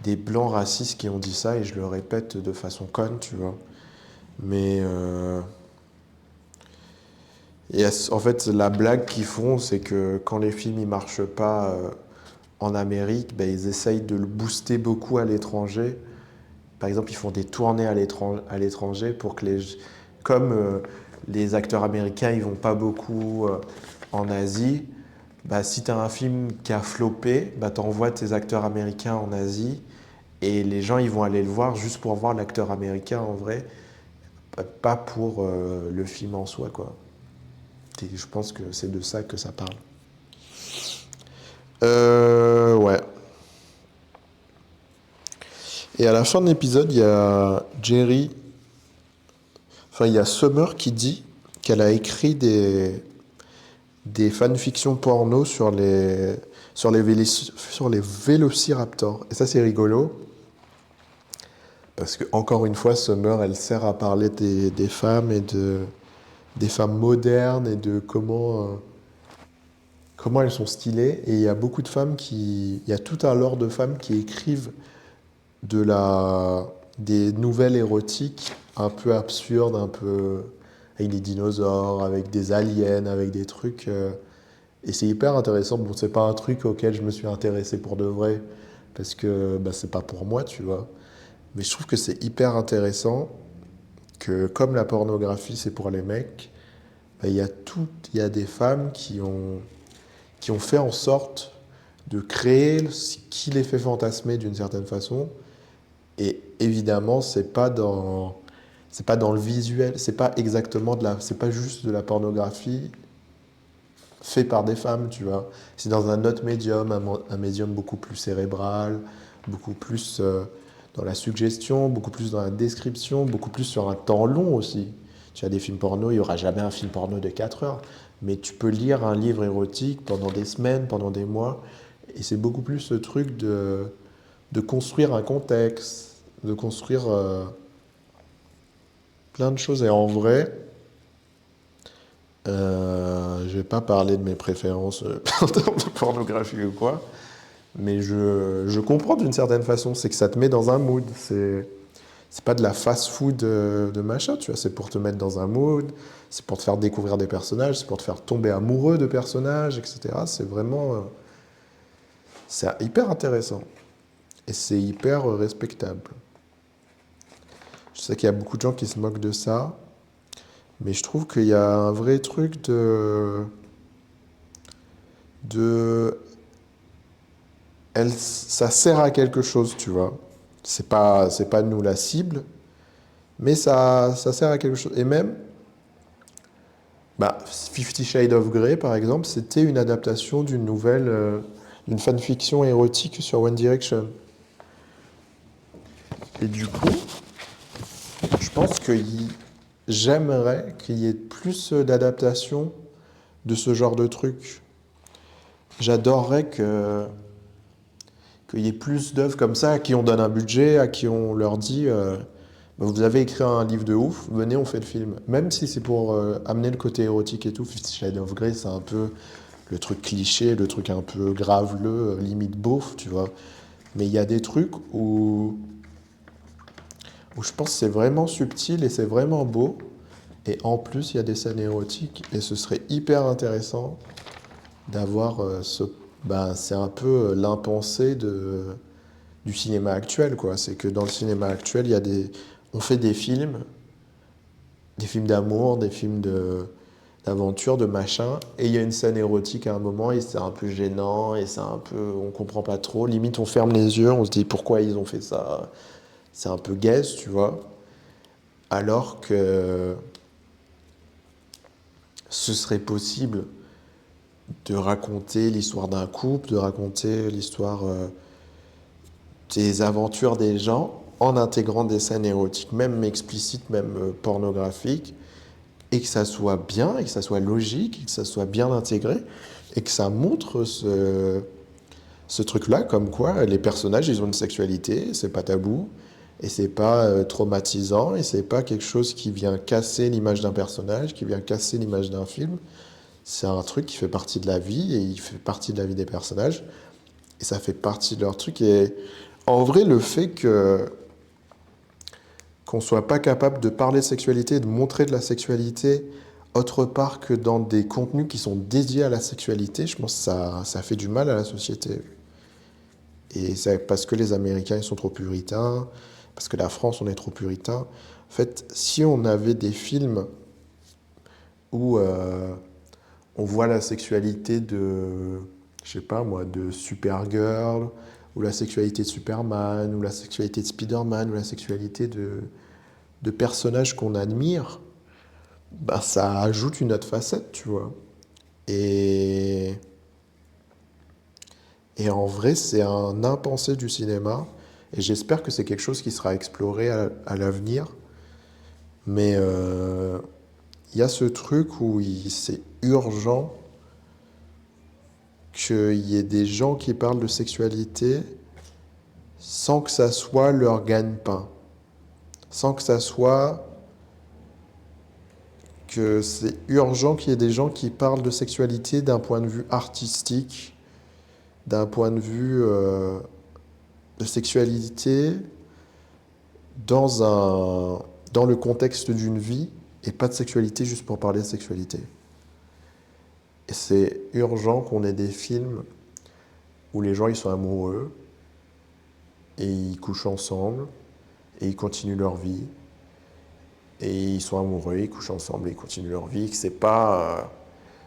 des blancs racistes qui ont dit ça, et je le répète de façon conne, tu vois. Mais en fait, la blague qu'ils font, c'est que quand les films ne marchent pas en Amérique, ben, ils essayent de le booster beaucoup à l'étranger. Par exemple, ils font des tournées à l'étranger pour que comme les acteurs américains, ils vont pas beaucoup en Asie, bah, si tu as un film qui a floppé, bah, tu envoies tes acteurs américains en Asie et les gens ils vont aller le voir juste pour voir l'acteur américain en vrai, pas pour le film en soi, quoi. Et je pense que c'est de ça que ça parle. Ouais. Et à la fin de l'épisode, il y a Jerry, enfin il y a Summer qui dit qu'elle a écrit des fanfictions porno sur les vélociraptors. Et ça c'est rigolo, parce que encore une fois, Summer, elle sert à parler des femmes des femmes modernes et de comment elles sont stylées. Et il y a beaucoup de femmes il y a tout un lore de femmes qui écrivent des nouvelles érotiques un peu absurdes, un peu avec des dinosaures, avec des aliens, avec des trucs. Et c'est hyper intéressant. Bon, c'est pas un truc auquel je me suis intéressé pour de vrai, parce que bah, c'est pas pour moi, tu vois. Mais je trouve que c'est hyper intéressant que, comme la pornographie, c'est pour les mecs, bah, il y a des femmes qui ont fait en sorte de créer ce qui les fait fantasmer d'une certaine façon. Et évidemment, c'est pas dans le visuel, c'est pas exactement c'est pas juste de la pornographie fait par des femmes, tu vois. C'est dans un autre médium, un médium beaucoup plus cérébral, beaucoup plus dans la suggestion, beaucoup plus dans la description, beaucoup plus sur un temps long aussi. Tu as des films porno, il n'y aura jamais un film porno de 4 heures, mais tu peux lire un livre érotique pendant des semaines, pendant des mois, et c'est beaucoup plus ce truc de construire un contexte, de construire plein de choses. Et en vrai, Je vais pas parler de mes préférences en termes de pornographie ou quoi, mais je comprends d'une certaine façon, c'est que ça te met dans un mood. C'est pas de la fast-food de machin, tu vois, c'est pour te mettre dans un mood, c'est pour te faire découvrir des personnages, c'est pour te faire tomber amoureux de personnages, etc. C'est vraiment, c'est hyper intéressant et c'est hyper respectable. Je sais qu'il y a beaucoup de gens qui se moquent de ça, mais je trouve qu'il y a un vrai truc de ça sert à quelque chose, tu vois. C'est pas nous la cible, mais ça sert à quelque chose. Et même, bah, Fifty Shades of Grey, par exemple, c'était une adaptation d'une nouvelle, d'une fanfiction érotique sur One Direction. Et du coup, je pense que j'aimerais qu'il y ait plus d'adaptations de ce genre de trucs. J'adorerais qu'il y ait plus d'œuvres comme ça à qui on donne un budget, à qui on leur dit bah, vous avez écrit un livre de ouf, venez, on fait le film. Même si c'est pour amener le côté érotique et tout, Fifty Shades of Grey, c'est un peu le truc cliché, le truc un peu graveleux, limite beauf, tu vois. Mais il y a des trucs où je pense que c'est vraiment subtil et c'est vraiment beau. Et en plus, il y a des scènes érotiques et ce serait hyper intéressant d'avoir ce. Ben, c'est un peu l'impensé du cinéma actuel, quoi. C'est que dans le cinéma actuel, on fait des films d'amour, des films d'aventure, de machin, et il y a une scène érotique à un moment, et c'est un peu gênant, et c'est un peu, on comprend pas trop. Limite, on ferme les yeux, on se dit pourquoi ils ont fait ça. C'est un peu gaze, tu vois. Alors que ce serait possible de raconter l'histoire d'un couple, de raconter l'histoire des aventures des gens en intégrant des scènes érotiques, même explicites, même pornographiques, et que ça soit bien, et que ça soit logique, et que ça soit bien intégré, et que ça montre ce truc-là, comme quoi les personnages, ils ont une sexualité, c'est pas tabou, et c'est pas traumatisant, et c'est pas quelque chose qui vient casser l'image d'un personnage, qui vient casser l'image d'un film. C'est un truc qui fait partie de la vie, et il fait partie de la vie des personnages, et ça fait partie de leur truc. Et en vrai, le fait qu'on soit pas capable de parler de sexualité, de montrer de la sexualité autre part que dans des contenus qui sont dédiés à la sexualité, je pense que ça fait du mal à la société. Et c'est parce que les Américains ils sont trop puritains, parce que la France on est trop puritain. En fait, si on avait des films où on voit la sexualité je sais pas moi, de Supergirl, ou la sexualité de Superman, ou la sexualité de Spider-Man, ou la sexualité de personnages qu'on admire, bah, ça ajoute une autre facette, tu vois. Et, et en vrai, c'est un impensé du cinéma. Et j'espère que c'est quelque chose qui sera exploré à l'avenir. Mais il y a ce truc où c'est urgent qu'il y ait des gens qui parlent de sexualité sans que ça soit leur gagne-pain. Sans que ça soit que c'est urgent qu'il y ait des gens qui parlent de sexualité d'un point de vue artistique, d'un point de vue de sexualité dans le contexte d'une vie et pas de sexualité juste pour parler de sexualité. Et c'est urgent qu'on ait des films où les gens ils sont amoureux et ils couchent ensemble et ils continuent leur vie et ils sont amoureux, ils couchent ensemble et ils continuent leur vie. Que c'est pas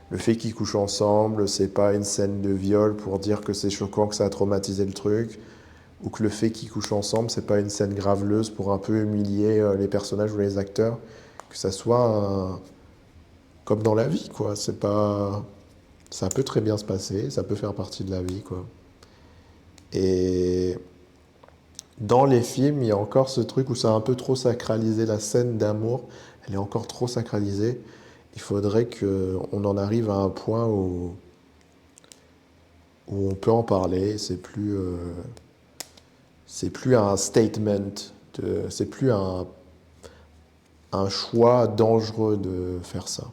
le fait qu'ils couchent ensemble, c'est pas une scène de viol pour dire que c'est choquant, que ça a traumatisé le truc, ou que le fait qu'ils couchent ensemble, c'est pas une scène graveleuse pour un peu humilier les personnages ou les acteurs, que ça soit comme dans la vie, quoi. C'est pas, ça peut très bien se passer, ça peut faire partie de la vie, quoi. Et dans les films, il y a encore ce truc où ça a un peu trop sacralisé la scène d'amour. Elle est encore trop sacralisée. Il faudrait qu'on en arrive à un point où on peut en parler. C'est plus un statement, c'est plus un choix dangereux de faire ça.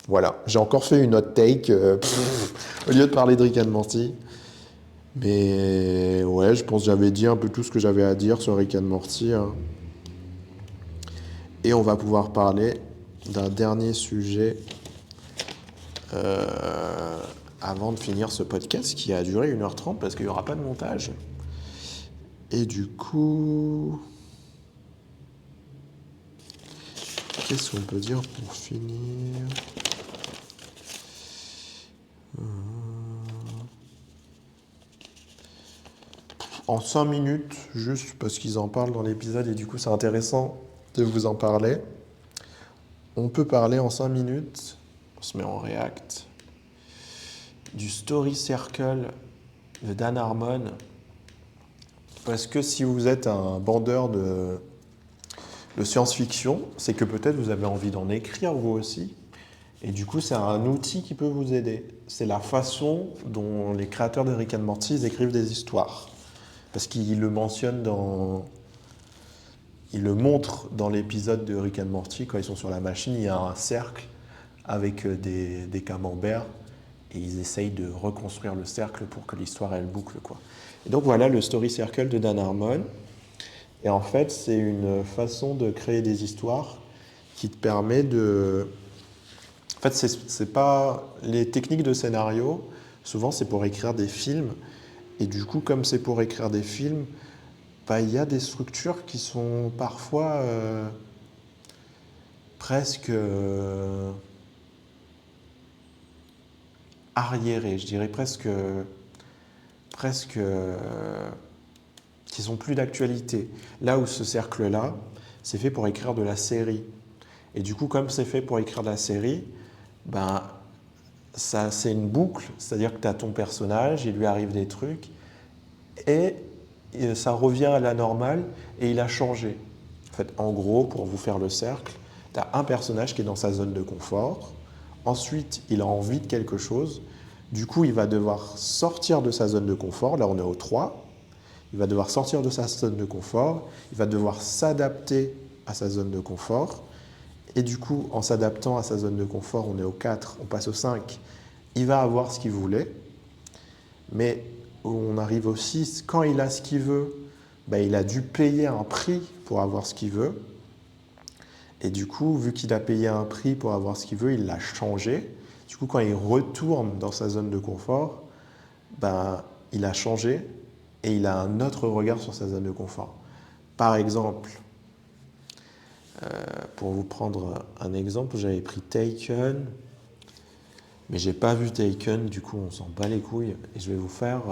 Voilà, j'ai encore fait une hot take au lieu de parler de Rick and Morty. Mais ouais, je pense que j'avais dit un peu tout ce que j'avais à dire sur Rick and Morty, hein. Et on va pouvoir parler d'un dernier sujet euh, avant de finir ce podcast qui a duré 1h30 parce qu'il n'y aura pas de montage. Et du coup, qu'est-ce qu'on peut dire pour finir? En 5 minutes, juste parce qu'ils en parlent dans l'épisode et du coup c'est intéressant de vous en parler. On peut parler en 5 minutes, on se met en React, du Story Circle de Dan Harmon. Parce que si vous êtes un bandeur de science-fiction, c'est que peut-être vous avez envie d'en écrire vous aussi. Et du coup, c'est un outil qui peut vous aider. C'est la façon dont les créateurs de Rick and Morty écrivent des histoires. Parce qu'il le mentionne dans... Il le montre dans l'épisode de Rick and Morty, quand ils sont sur la machine, il y a un cercle avec des camemberts et ils essayent de reconstruire le cercle pour que l'histoire elle boucle, quoi. Et donc voilà le Story Circle de Dan Harmon. Et en fait, c'est une façon de créer des histoires qui te permet de... En fait, c'est pas... Les techniques de scénario, souvent c'est pour écrire des films. Et du coup, comme c'est pour écrire des films, bah, il y a des structures qui sont parfois presque arriérées, je dirais presque qui sont plus d'actualité. Là où ce cercle-là, c'est fait pour écrire de la série. Et du coup, comme c'est fait pour écrire de la série, ben, ça, c'est une boucle, c'est-à-dire que tu as ton personnage, il lui arrive des trucs, et ça revient à la normale, et il a changé. En fait, en gros, pour vous faire le cercle, tu as un personnage qui est dans sa zone de confort, ensuite, il a envie de quelque chose, du coup, il va devoir sortir de sa zone de confort, là on est au 3, il va devoir sortir de sa zone de confort, il va devoir s'adapter à sa zone de confort, et du coup, en s'adaptant à sa zone de confort, on est au 4, on passe au 5, il va avoir ce qu'il voulait, mais on arrive aussi, quand il a ce qu'il veut, ben, il a dû payer un prix pour avoir ce qu'il veut, et du coup, vu qu'il a payé un prix pour avoir ce qu'il veut, il l'a changé. Du coup, quand il retourne dans sa zone de confort, ben, il a changé et il a un autre regard sur sa zone de confort. Par exemple, pour vous prendre un exemple, j'avais pris Taken, mais j'ai pas vu Taken, du coup on s'en bat les couilles. Et je vais vous faire...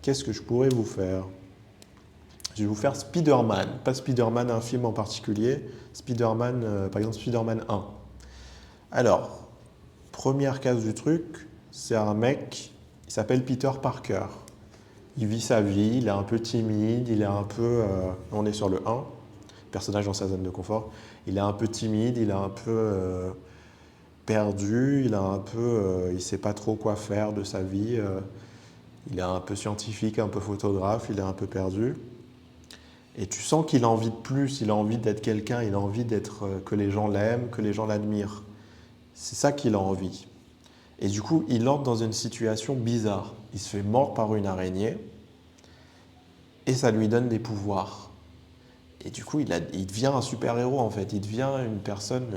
Qu'est-ce que je pourrais vous faire? Je vais vous faire Spider-Man, pas Spider-Man un film en particulier, Spider-Man, par exemple Spider-Man 1. Alors, première case du truc, c'est un mec, il s'appelle Peter Parker. Il vit sa vie, il est un peu timide, il est un peu... on est sur le 1, personnage dans sa zone de confort. Il est un peu timide, il est un peu perdu, il il sait pas trop quoi faire de sa vie. Il est un peu scientifique, un peu photographe, il est un peu perdu. Et tu sens qu'il a envie de plus, il a envie d'être quelqu'un, il a envie d'être que les gens l'aiment, que les gens l'admirent. C'est ça qu'il a envie. Et du coup, il entre dans une situation bizarre. Il se fait mordre par une araignée et ça lui donne des pouvoirs. Et du coup, il devient un super-héros en fait. Il devient une personne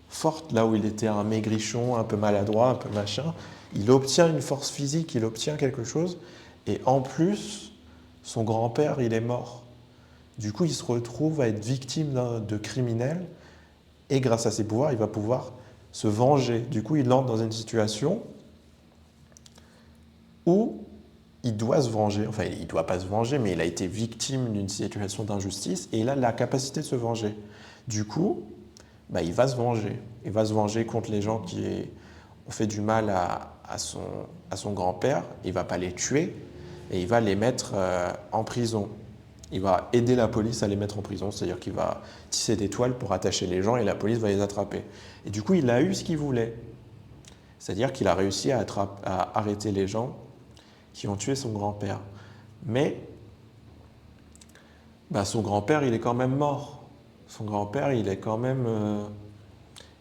forte là où il était un maigrichon, un peu maladroit, un peu machin. Il obtient une force physique, il obtient quelque chose. Et en plus, son grand-père, il est mort. Du coup, il se retrouve à être victime de criminels. Et grâce à ses pouvoirs, il va pouvoir se venger. Du coup, il entre dans une situation où il doit se venger. Enfin, il ne doit pas se venger, mais il a été victime d'une situation d'injustice et il a la capacité de se venger. Du coup, bah, il va se venger. Il va se venger contre les gens qui ont fait du mal à son grand-père. Il ne va pas les tuer et il va les mettre en prison. Il va aider la police à les mettre en prison, c'est-à-dire qu'il va tisser des toiles pour attacher les gens et la police va les attraper. Et du coup, il a eu ce qu'il voulait. C'est-à-dire qu'il a réussi à arrêter les gens qui ont tué son grand-père. Mais bah, son grand-père, il est quand même mort. Son grand-père, il est quand même...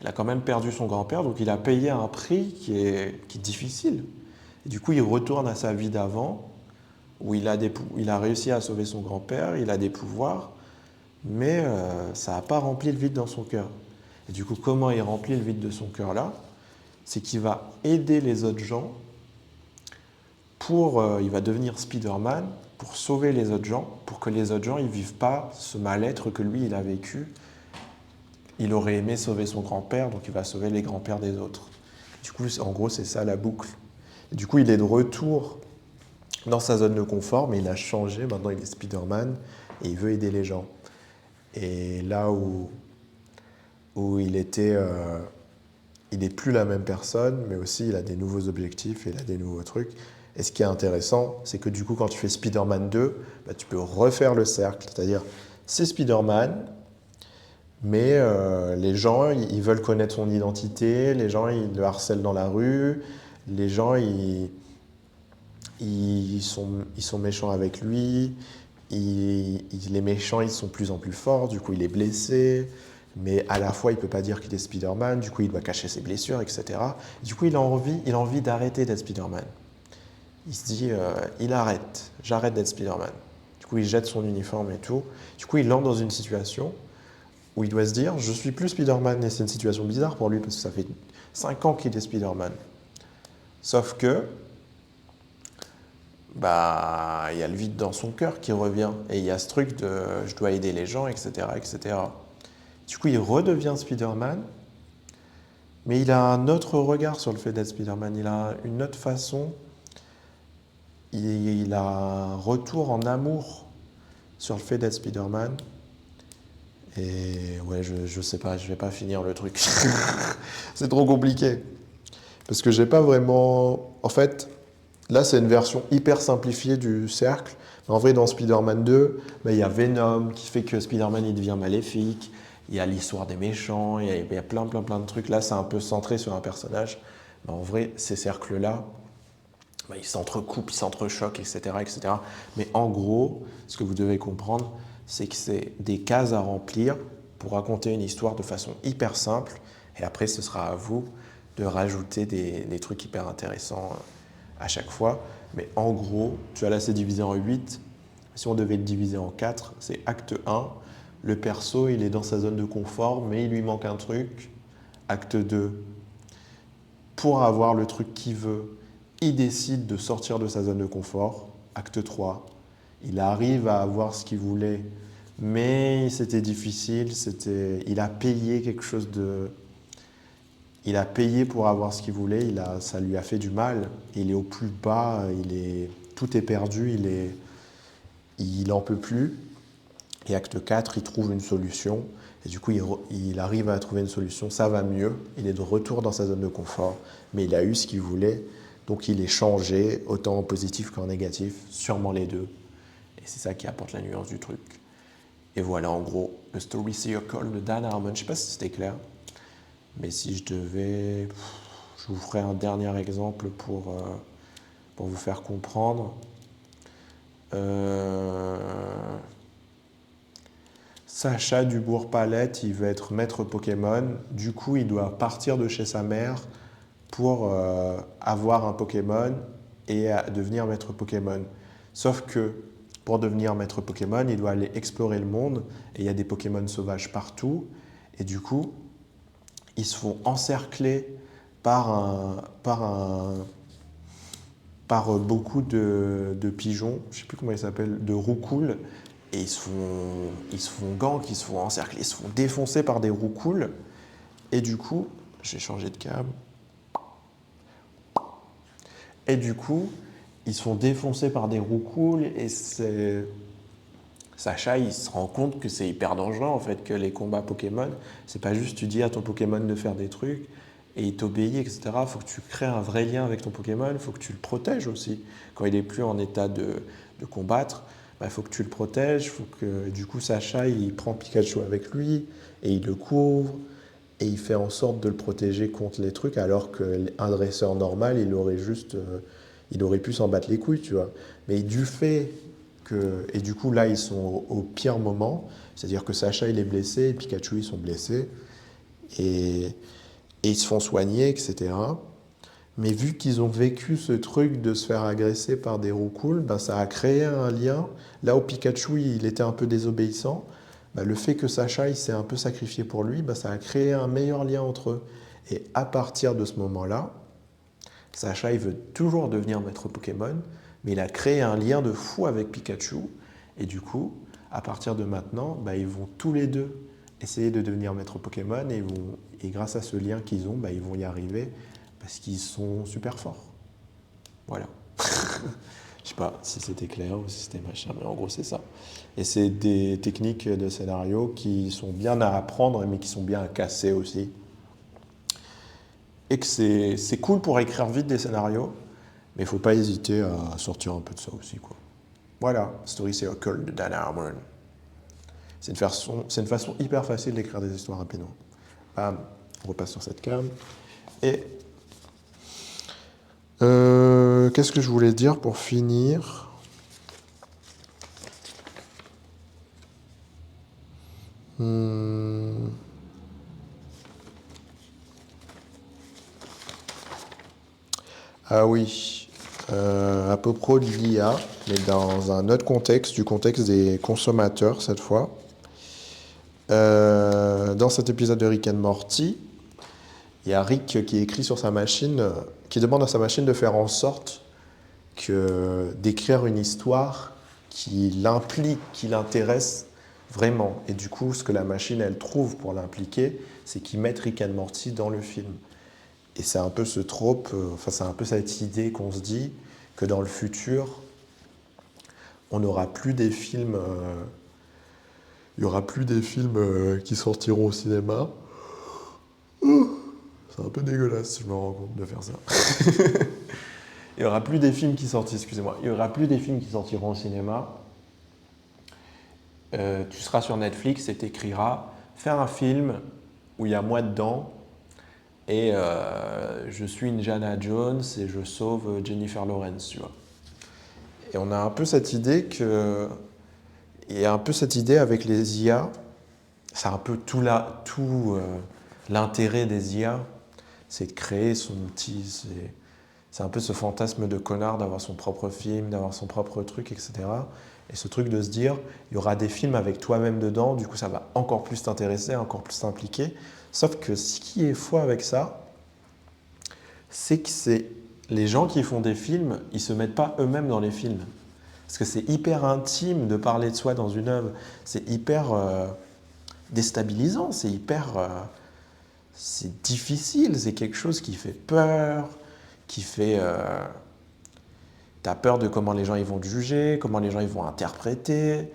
il a quand même perdu son grand-père, donc il a payé un prix qui est difficile. Et du coup, il retourne à sa vie d'avant, où il a réussi à sauver son grand-père, il a des pouvoirs, mais ça n'a pas rempli le vide dans son cœur. Et du coup, comment il remplit le vide de son cœur là? C'est qu'il va aider les autres gens il va devenir Spider-Man pour sauver les autres gens, pour que les autres gens ne vivent pas ce mal-être que lui, il a vécu. Il aurait aimé sauver son grand-père, donc il va sauver les grands-pères des autres. Du coup, en gros, c'est ça la boucle. Et du coup, il est de retour dans sa zone de confort, mais il a changé. Maintenant, il est Spider-Man et il veut aider les gens. Et là où il était, il n'est plus la même personne, mais aussi il a des nouveaux objectifs et il a des nouveaux trucs. Et ce qui est intéressant, c'est que du coup, quand tu fais Spider-Man 2, bah, tu peux refaire le cercle. C'est-à-dire, c'est Spider-Man, mais les gens, ils veulent connaître son identité, les gens, ils le harcèlent dans la rue, les gens, ils sont méchants avec lui, les méchants, ils sont de plus en plus forts, du coup, il est blessé, mais à la fois, il ne peut pas dire qu'il est Spider-Man, du coup, il doit cacher ses blessures, etc. Du coup, il a envie d'arrêter d'être Spider-Man. Il se dit, j'arrête d'être Spider-Man. Du coup, il jette son uniforme et tout. Du coup, il entre dans une situation où il doit se dire, je suis plus Spider-Man, et c'est une situation bizarre pour lui, parce que ça fait 5 ans qu'il est Spider-Man. Sauf que, bah, il y a le vide dans son cœur qui revient, et il y a ce truc de, je dois aider les gens, etc., etc. Du coup, il redevient Spider-Man, mais il a un autre regard sur le fait d'être Spider-Man, il a une autre façon, il a un retour en amour sur le fait d'être Spider-Man. Et ouais, je sais pas, je vais pas finir le truc. C'est trop compliqué. Parce que j'ai pas vraiment. En fait, là, c'est une version hyper simplifiée du cercle. Mais en vrai, dans Spider-Man 2, bah, il y a Venom qui fait que Spider-Man il devient maléfique. Il y a l'histoire des méchants. Il y a plein de trucs. Là, c'est un peu centré sur un personnage. Mais en vrai, ces cercles-là, bah, ils s'entrecoupent, ils s'entrechoquent, etc., etc. Mais en gros, ce que vous devez comprendre, c'est que c'est des cases à remplir pour raconter une histoire de façon hyper simple. Et après, ce sera à vous de rajouter des trucs hyper intéressants à chaque fois. Mais en gros, tu vois là, c'est divisé en 8. Si on devait le diviser en 4, c'est acte 1. Le perso, il est dans sa zone de confort, mais il lui manque un truc. Acte 2, pour avoir le truc qu'il veut, il décide de sortir de sa zone de confort. Acte 3, il arrive à avoir ce qu'il voulait, mais c'était difficile, il a payé quelque chose de... Il a payé pour avoir ce qu'il voulait, ça lui a fait du mal. Il est au plus bas, tout est perdu, il en peut plus. Et acte 4, il trouve une solution. Et du coup, il arrive à trouver une solution, ça va mieux. Il est de retour dans sa zone de confort, mais il a eu ce qu'il voulait. Donc il est changé, autant en positif qu'en négatif, sûrement les deux. Et c'est ça qui apporte la nuance du truc. Et voilà en gros le Story Circle de Dan Harmon. Je ne sais pas si c'était clair, mais si je devais... Je vous ferai un dernier exemple pour vous faire comprendre. Sacha Dubourg-Palette, il veut être maître Pokémon. Du coup, il doit partir de chez sa mère pour avoir un Pokémon et devenir maître Pokémon. Sauf que pour devenir maître Pokémon, il doit aller explorer le monde et il y a des Pokémon sauvages partout. Et du coup, ils se font encercler par beaucoup de pigeons, je ne sais plus comment ils s'appellent, de roucoules. Et ils se font gank, ils se font encercler, ils se font défoncer par des roucoules. Et du coup, j'ai changé de câble. Et du coup, ils se font défoncer par des roucoules et Sacha, il se rend compte que c'est hyper dangereux en fait, que les combats Pokémon, c'est pas juste tu dis à ton Pokémon de faire des trucs et il t'obéit, etc. Il faut que tu crées un vrai lien avec ton Pokémon, il faut que tu le protèges aussi. Quand il est plus en état de combattre, il faut que tu le protèges, faut que du coup Sacha, il prend Pikachu avec lui et il le couvre et il fait en sorte de le protéger contre les trucs, alors qu'un dresseur normal, il aurait pu s'en battre les couilles, tu vois. Mais du fait et du coup, là, ils sont au pire moment, c'est-à-dire que Sacha, il est blessé et Pikachu, ils sont blessés. et, et ils se font soigner, etc. Mais vu qu'ils ont vécu ce truc de se faire agresser par des roucouls, ben ça a créé un lien. Là où Pikachu, il était un peu désobéissant, ben le fait que Sacha, il s'est un peu sacrifié pour lui, ben ça a créé un meilleur lien entre eux. Et à partir de ce moment-là, Sacha, il veut toujours devenir maître Pokémon, mais il a créé un lien de fou avec Pikachu. Et du coup, à partir de maintenant, ben ils vont tous les deux essayer de devenir maître Pokémon et grâce à ce lien qu'ils ont, ben ils vont y arriver parce qu'ils sont super forts. Voilà. Je sais pas si c'était clair ou si c'était machin, mais en gros c'est ça. Et c'est des techniques de scénario qui sont bien à apprendre, mais qui sont bien à casser aussi. Et que c'est cool pour écrire vite des scénarios, mais il faut pas hésiter à sortir un peu de ça aussi, quoi. Voilà, Story Circle de Dan Harmon. C'est une façon hyper facile d'écrire des histoires rapidement. Bam, on repasse sur cette cam. Et qu'est-ce que je voulais dire pour finir? Ah oui, à propos de l'IA, mais dans un autre contexte, du contexte des consommateurs cette fois. Dans cet épisode de Rick and Morty, il y a Rick qui écrit sur sa machine, qui demande à sa machine de faire en sorte d'écrire une histoire qui l'implique, qui l'intéresse vraiment. Et du coup, ce que la machine, elle trouve pour l'impliquer, c'est qu'ils mettent Rick and Morty dans le film. Et c'est un peu ce trope, enfin c'est un peu cette idée qu'on se dit que dans le futur, on n'aura plus des films, il y aura plus des films qui sortiront au cinéma. C'est un peu dégueulasse, je me rends compte de faire ça. Il n'y aura plus des films qui sortiront, excusez-moi, il y aura plus des films qui sortiront au cinéma. Tu seras sur Netflix et t'écriras « Faire un film où il y a moi dedans et je suis Indiana Jones et je sauve Jennifer Lawrence, tu vois. » Et on a un peu cette idée que... Il y a un peu cette idée avec les IA, c'est un peu tout l'intérêt des IA, c'est de créer son petit... C'est un peu ce fantasme de connard d'avoir son propre film, d'avoir son propre truc, etc. Et ce truc de se dire, il y aura des films avec toi-même dedans, du coup ça va encore plus t'intéresser, encore plus t'impliquer. Sauf que ce qui est faux avec ça, c'est que les gens qui font des films, ils ne se mettent pas eux-mêmes dans les films. Parce que c'est hyper intime de parler de soi dans une œuvre. C'est hyper déstabilisant, c'est difficile, c'est quelque chose qui fait peur, qui fait... t'as peur de comment les gens ils vont te juger, comment les gens ils vont interpréter.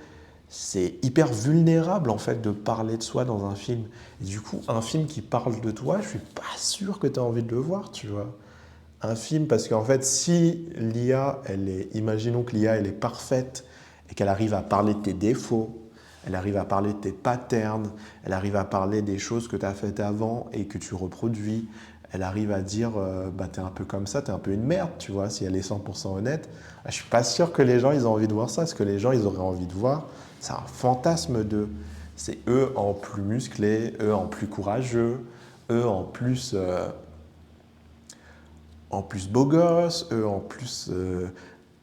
C'est hyper vulnérable en fait de parler de soi dans un film. Et du coup, un film qui parle de toi, je suis pas sûr que tu as envie de le voir, tu vois. Un film, parce qu'en fait, si l'IA, imaginons que l'IA, elle est parfaite et qu'elle arrive à parler de tes défauts, elle arrive à parler de tes patterns, elle arrive à parler des choses que tu as faites avant et que tu reproduis, elle arrive à dire bah, t'es un peu comme ça, t'es un peu une merde, tu vois, si elle est 100% honnête. Je suis pas sûr que les gens ils ont envie de voir ça. Ce que les gens ils auraient envie de voir, c'est un fantasme de. C'est eux en plus musclés, eux en plus courageux, eux en plus beaux gosses, eux en plus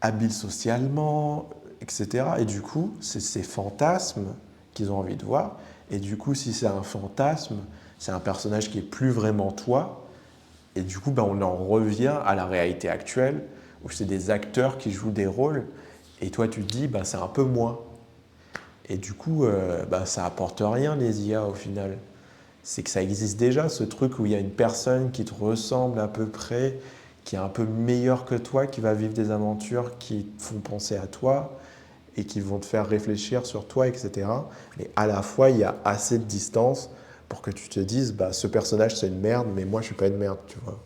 habiles socialement, etc. Et du coup, c'est ces fantasmes qu'ils ont envie de voir. Et du coup, si c'est un fantasme, c'est un personnage qui est plus vraiment toi. Et du coup, ben, on en revient à la réalité actuelle, où c'est des acteurs qui jouent des rôles. Et toi, tu te dis, ben, c'est un peu moi. Et du coup, ben, ça apporte rien, les IA, au final. C'est que ça existe déjà, ce truc où il y a une personne qui te ressemble à peu près, qui est un peu meilleure que toi, qui va vivre des aventures qui te font penser à toi et qui vont te faire réfléchir sur toi, etc. Mais à la fois, il y a assez de distance pour que tu te dises, bah, ce personnage, c'est une merde, mais moi, je ne suis pas une merde, tu vois.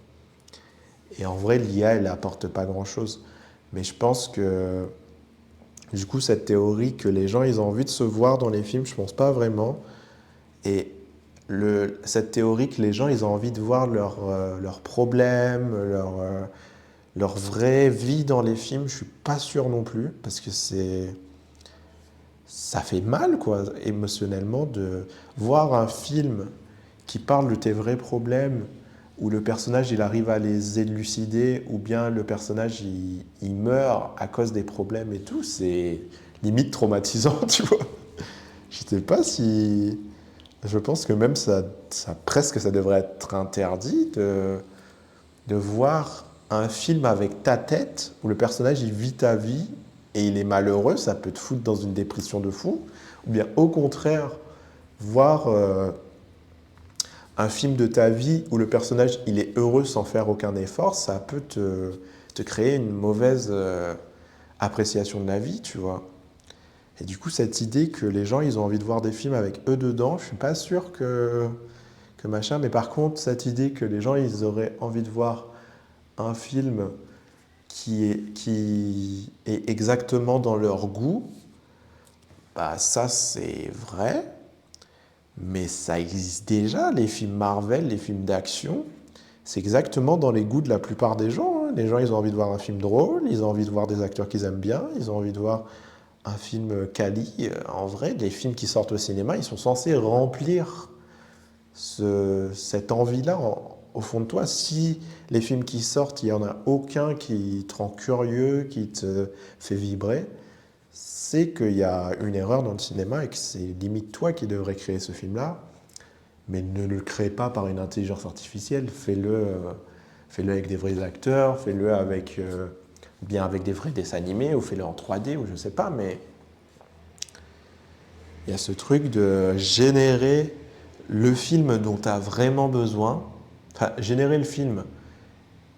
Et en vrai, l'IA, elle n'apporte pas grand-chose. Mais je pense que, du coup, cette théorie que les gens, ils ont envie de se voir dans les films, je ne pense pas vraiment. Et cette théorie que les gens, ils ont envie de voir leurs problèmes, leur vraie vie dans les films, je ne suis pas sûr non plus, parce que ça fait mal, quoi, émotionnellement, de voir un film qui parle de tes vrais problèmes, où le personnage il arrive à les élucider, ou bien le personnage il meurt à cause des problèmes et tout, c'est limite traumatisant, tu vois. Je sais pas si. Je pense que même presque ça devrait être interdit de voir un film avec ta tête où le personnage il vit ta vie et il est malheureux, ça peut te foutre dans une dépression de fou. Ou bien au contraire, voir un film de ta vie où le personnage il est heureux sans faire aucun effort, ça peut te créer une mauvaise appréciation de la vie, tu vois. Et du coup, cette idée que les gens ils ont envie de voir des films avec eux dedans, je suis pas sûr que machin. Mais par contre, cette idée que les gens ils auraient envie de voir un film qui est exactement dans leur goût, bah ça c'est vrai, mais ça existe déjà, les films Marvel, les films d'action, c'est exactement dans les goûts de la plupart des gens, hein. Les gens ils ont envie de voir un film drôle, ils ont envie de voir des acteurs qu'ils aiment bien, ils ont envie de voir un film quali. En vrai, les films qui sortent au cinéma, ils sont censés remplir cette envie-là au fond de toi. Si les films qui sortent, il n'y en a aucun qui te rend curieux, qui te fait vibrer, c'est qu'il y a une erreur dans le cinéma et que c'est limite toi qui devrais créer ce film-là, mais ne le crée pas par une intelligence artificielle. Fais-le avec des vrais acteurs, fais-le avec, bien avec des vrais dessins animés, ou fais-le en 3D, ou je sais pas, mais il y a ce truc de générer le film dont tu as vraiment besoin. Enfin, générer le film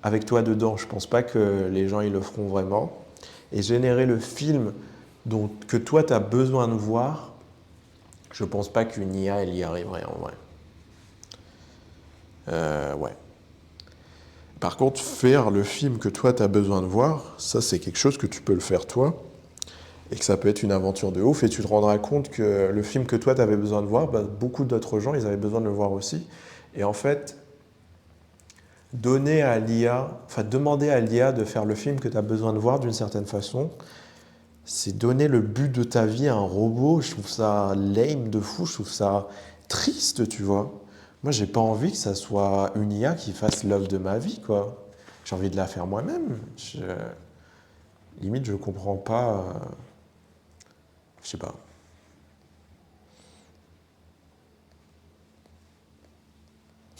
avec toi dedans, je pense pas que les gens ils le feront vraiment. Et générer le film que toi tu as besoin de voir, je pense pas qu'une IA elle y arriverait en vrai. Ouais. Par contre, faire le film que toi tu as besoin de voir, ça c'est quelque chose que tu peux le faire toi. Et que ça peut être une aventure de ouf, et tu te rendras compte que le film que toi tu avais besoin de voir, bah, beaucoup d'autres gens ils avaient besoin de le voir aussi. Et en fait, demander à l'IA de faire le film que tu as besoin de voir d'une certaine façon, c'est donner le but de ta vie à un robot. Je trouve ça lame de fou, je trouve ça triste, tu vois. Moi, j'ai pas envie que ça soit une IA qui fasse l'œuvre de ma vie, quoi. J'ai envie de la faire moi-même. Limite, je comprends pas. Je sais pas.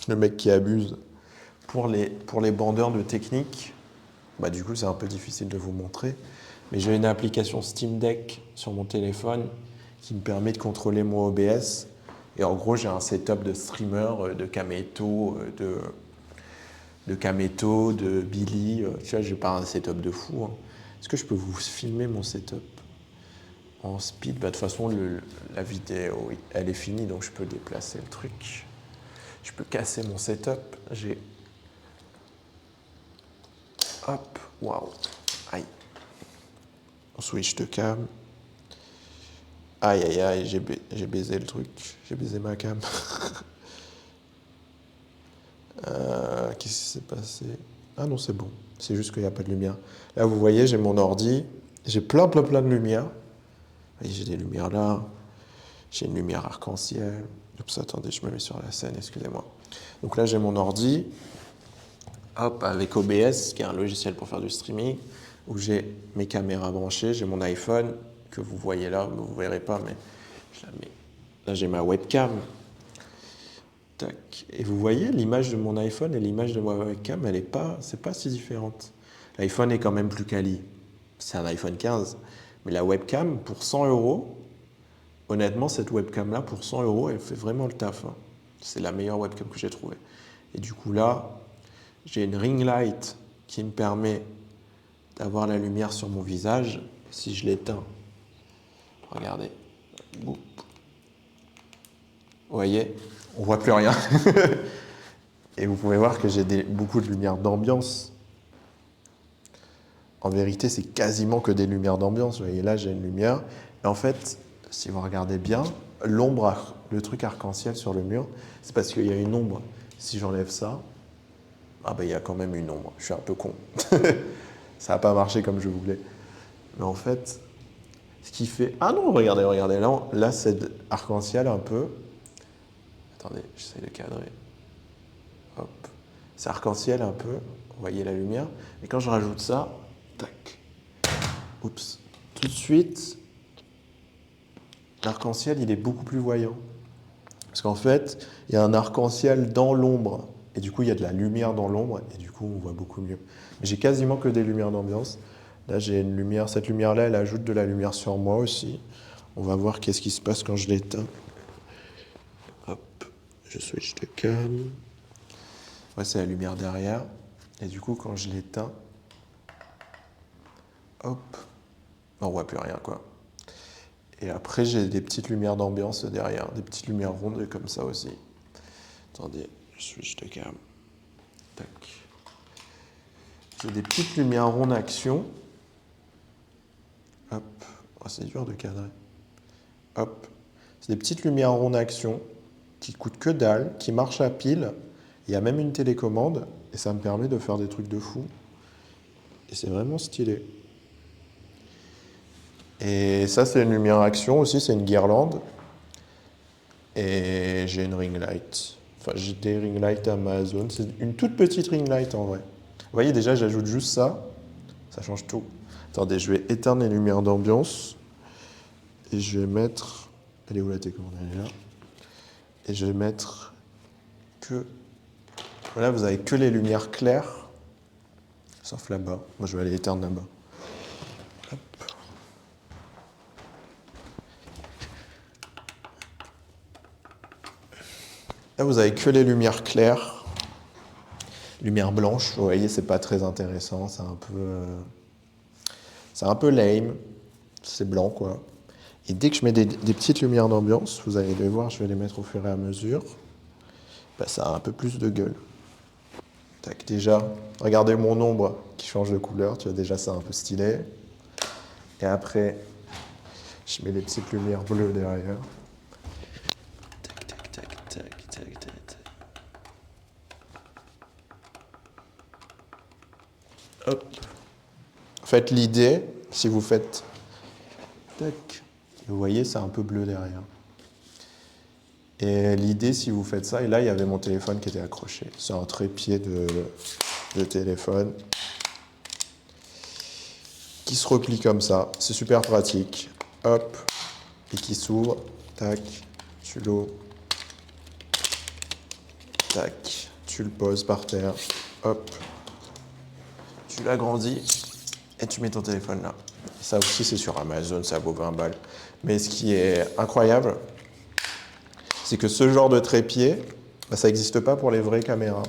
Le mec qui abuse. Pour les bandeurs de technique, bah du coup c'est un peu difficile de vous montrer, mais j'ai une application Steam Deck sur mon téléphone qui me permet de contrôler mon OBS. Et en gros j'ai un setup de streamer, de Kameto, de Billy. Tu vois, j'ai pas un setup de fou, hein. Est-ce que je peux vous filmer mon setup en speed? Bah, de toute façon la vidéo elle est finie, donc je peux déplacer le truc. Je peux casser mon setup. Hop, waouh, aïe. On switch de cam. Aïe, aïe, aïe, j'ai baisé le truc. J'ai baisé ma cam. Qu'est-ce qui s'est passé? Ah non, c'est bon. C'est juste qu'il n'y a pas de lumière. Là, vous voyez, j'ai mon ordi. J'ai plein de lumière. J'ai des lumières là. J'ai une lumière arc-en-ciel. Oups, attendez, je me mets sur la scène, excusez-moi. Donc là, j'ai mon ordi. Hop, avec OBS, qui est un logiciel pour faire du streaming, où j'ai mes caméras branchées, j'ai mon iPhone, que vous voyez là, vous ne verrez pas, mais je la mets. Là, j'ai ma webcam. Tac. Et vous voyez, l'image de mon iPhone et l'image de ma webcam, c'est pas si différente. L'iPhone est quand même plus quali. C'est un iPhone 15. Mais la webcam, pour 100 euros, honnêtement, cette webcam-là, pour 100 euros, elle fait vraiment le taf, hein. C'est la meilleure webcam que j'ai trouvée. Et du coup, là, j'ai une ring light qui me permet d'avoir la lumière sur mon visage. Si je l'éteins, regardez, boum. Vous voyez, on voit plus rien. Et vous pouvez voir que j'ai beaucoup de lumière d'ambiance. En vérité, c'est quasiment que des lumières d'ambiance. Vous voyez, là, j'ai une lumière. Et en fait, si vous regardez bien, l'ombre, le truc arc-en-ciel sur le mur, c'est parce qu'il y a une ombre. Si j'enlève ça, ah ben il y a quand même une ombre. Je suis un peu con. Ça n'a pas marché comme je voulais. Mais en fait, ce qui fait... Ah non, regardez, là c'est arc-en-ciel un peu. Attendez, j'essaie de cadrer. Hop. C'est arc-en-ciel un peu, vous voyez la lumière. Et quand je rajoute ça, tac. Oups. Tout de suite, l'arc-en-ciel, il est beaucoup plus voyant. Parce qu'en fait, il y a un arc-en-ciel dans l'ombre. Et du coup, il y a de la lumière dans l'ombre. Et du coup, on voit beaucoup mieux. Mais j'ai quasiment que des lumières d'ambiance. Là, j'ai une lumière. Cette lumière-là, elle ajoute de la lumière sur moi aussi. On va voir qu'est-ce qui se passe quand je l'éteins. Hop, je switch de cam. Ouais, c'est la lumière derrière. Et du coup, quand je l'éteins, hop, on voit plus rien, quoi. Et après, j'ai des petites lumières d'ambiance derrière, des petites lumières rondes comme ça aussi. Attendez, je switch de cam. Tac. J'ai des petites lumières rondes action. Hop, oh, c'est dur de cadrer. Hop, c'est des petites lumières rondes action qui coûtent que dalle, qui marchent à pile. Il y a même une télécommande et ça me permet de faire des trucs de fou. Et c'est vraiment stylé. Et ça, c'est une lumière action aussi, c'est une guirlande. Et j'ai une ring light. Enfin, j'ai des ring lights Amazon. C'est une toute petite ring light en vrai. Vous voyez, déjà, j'ajoute juste ça. Ça change tout. Attendez, je vais éteindre les lumières d'ambiance. Et je vais mettre... Elle est où la télécommande? Elle est là. Et je vais mettre que... Voilà, vous avez que les lumières claires. Sauf là-bas. Moi, je vais aller éteindre là-bas. Hop. Là, vous avez que les lumières claires. Lumière blanche, vous voyez, c'est pas très intéressant. C'est un peu lame. C'est blanc, quoi. Et dès que je mets des petites lumières d'ambiance, vous allez les voir, je vais les mettre au fur et à mesure, bah, ça a un peu plus de gueule. Tac, déjà, regardez mon ombre qui change de couleur, tu vois, déjà c'est un peu stylé. Et après, je mets les petites lumières bleues derrière. Tac, tac, tac, tac, tac, tac, tac. Hop. En fait, l'idée, si vous faites... Tac. Vous voyez, c'est un peu bleu derrière. Et l'idée, si vous faites ça, et là, il y avait mon téléphone qui était accroché. C'est un trépied de téléphone qui se replie comme ça. C'est super pratique. Hop, et qui s'ouvre. Tac, tu l'ouvres. Tac, tu le poses par terre. Hop, tu l'agrandis et tu mets ton téléphone là. Ça aussi, c'est sur Amazon, ça vaut 20 balles. Mais ce qui est incroyable, c'est que ce genre de trépied, bah, ça n'existe pas pour les vraies caméras.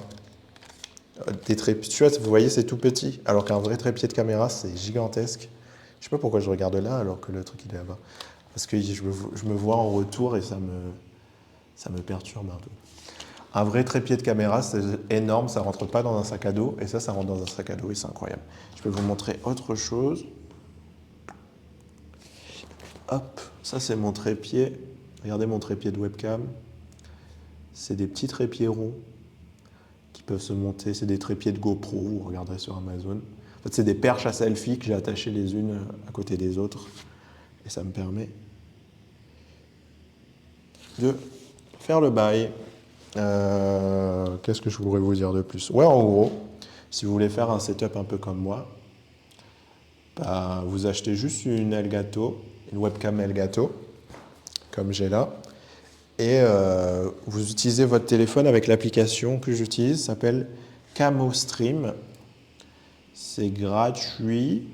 Des trépieds, tu vois, vous voyez, c'est tout petit, alors qu'un vrai trépied de caméra, c'est gigantesque. Je sais pas pourquoi je regarde là alors que le truc il est là-bas. Parce que je me vois en retour et ça me perturbe un peu. Un vrai trépied de caméra, c'est énorme, ça rentre pas dans un sac à dos, et ça rentre dans un sac à dos et c'est incroyable. Je peux vous montrer autre chose. Hop, ça c'est mon trépied. Regardez mon trépied de webcam. C'est des petits trépieds ronds qui peuvent se monter. C'est des trépieds de GoPro, vous regarderez sur Amazon. En fait, c'est des perches à selfie que j'ai attachées les unes à côté des autres. Et ça me permet de faire le bail. Qu'est-ce que je voudrais vous dire de plus? Ouais, en gros, si vous voulez faire un setup un peu comme moi, bah, vous achetez juste une Elgato, une webcam Elgato, comme j'ai là, et vous utilisez votre téléphone avec l'application que j'utilise, ça s'appelle CamoStream. C'est gratuit.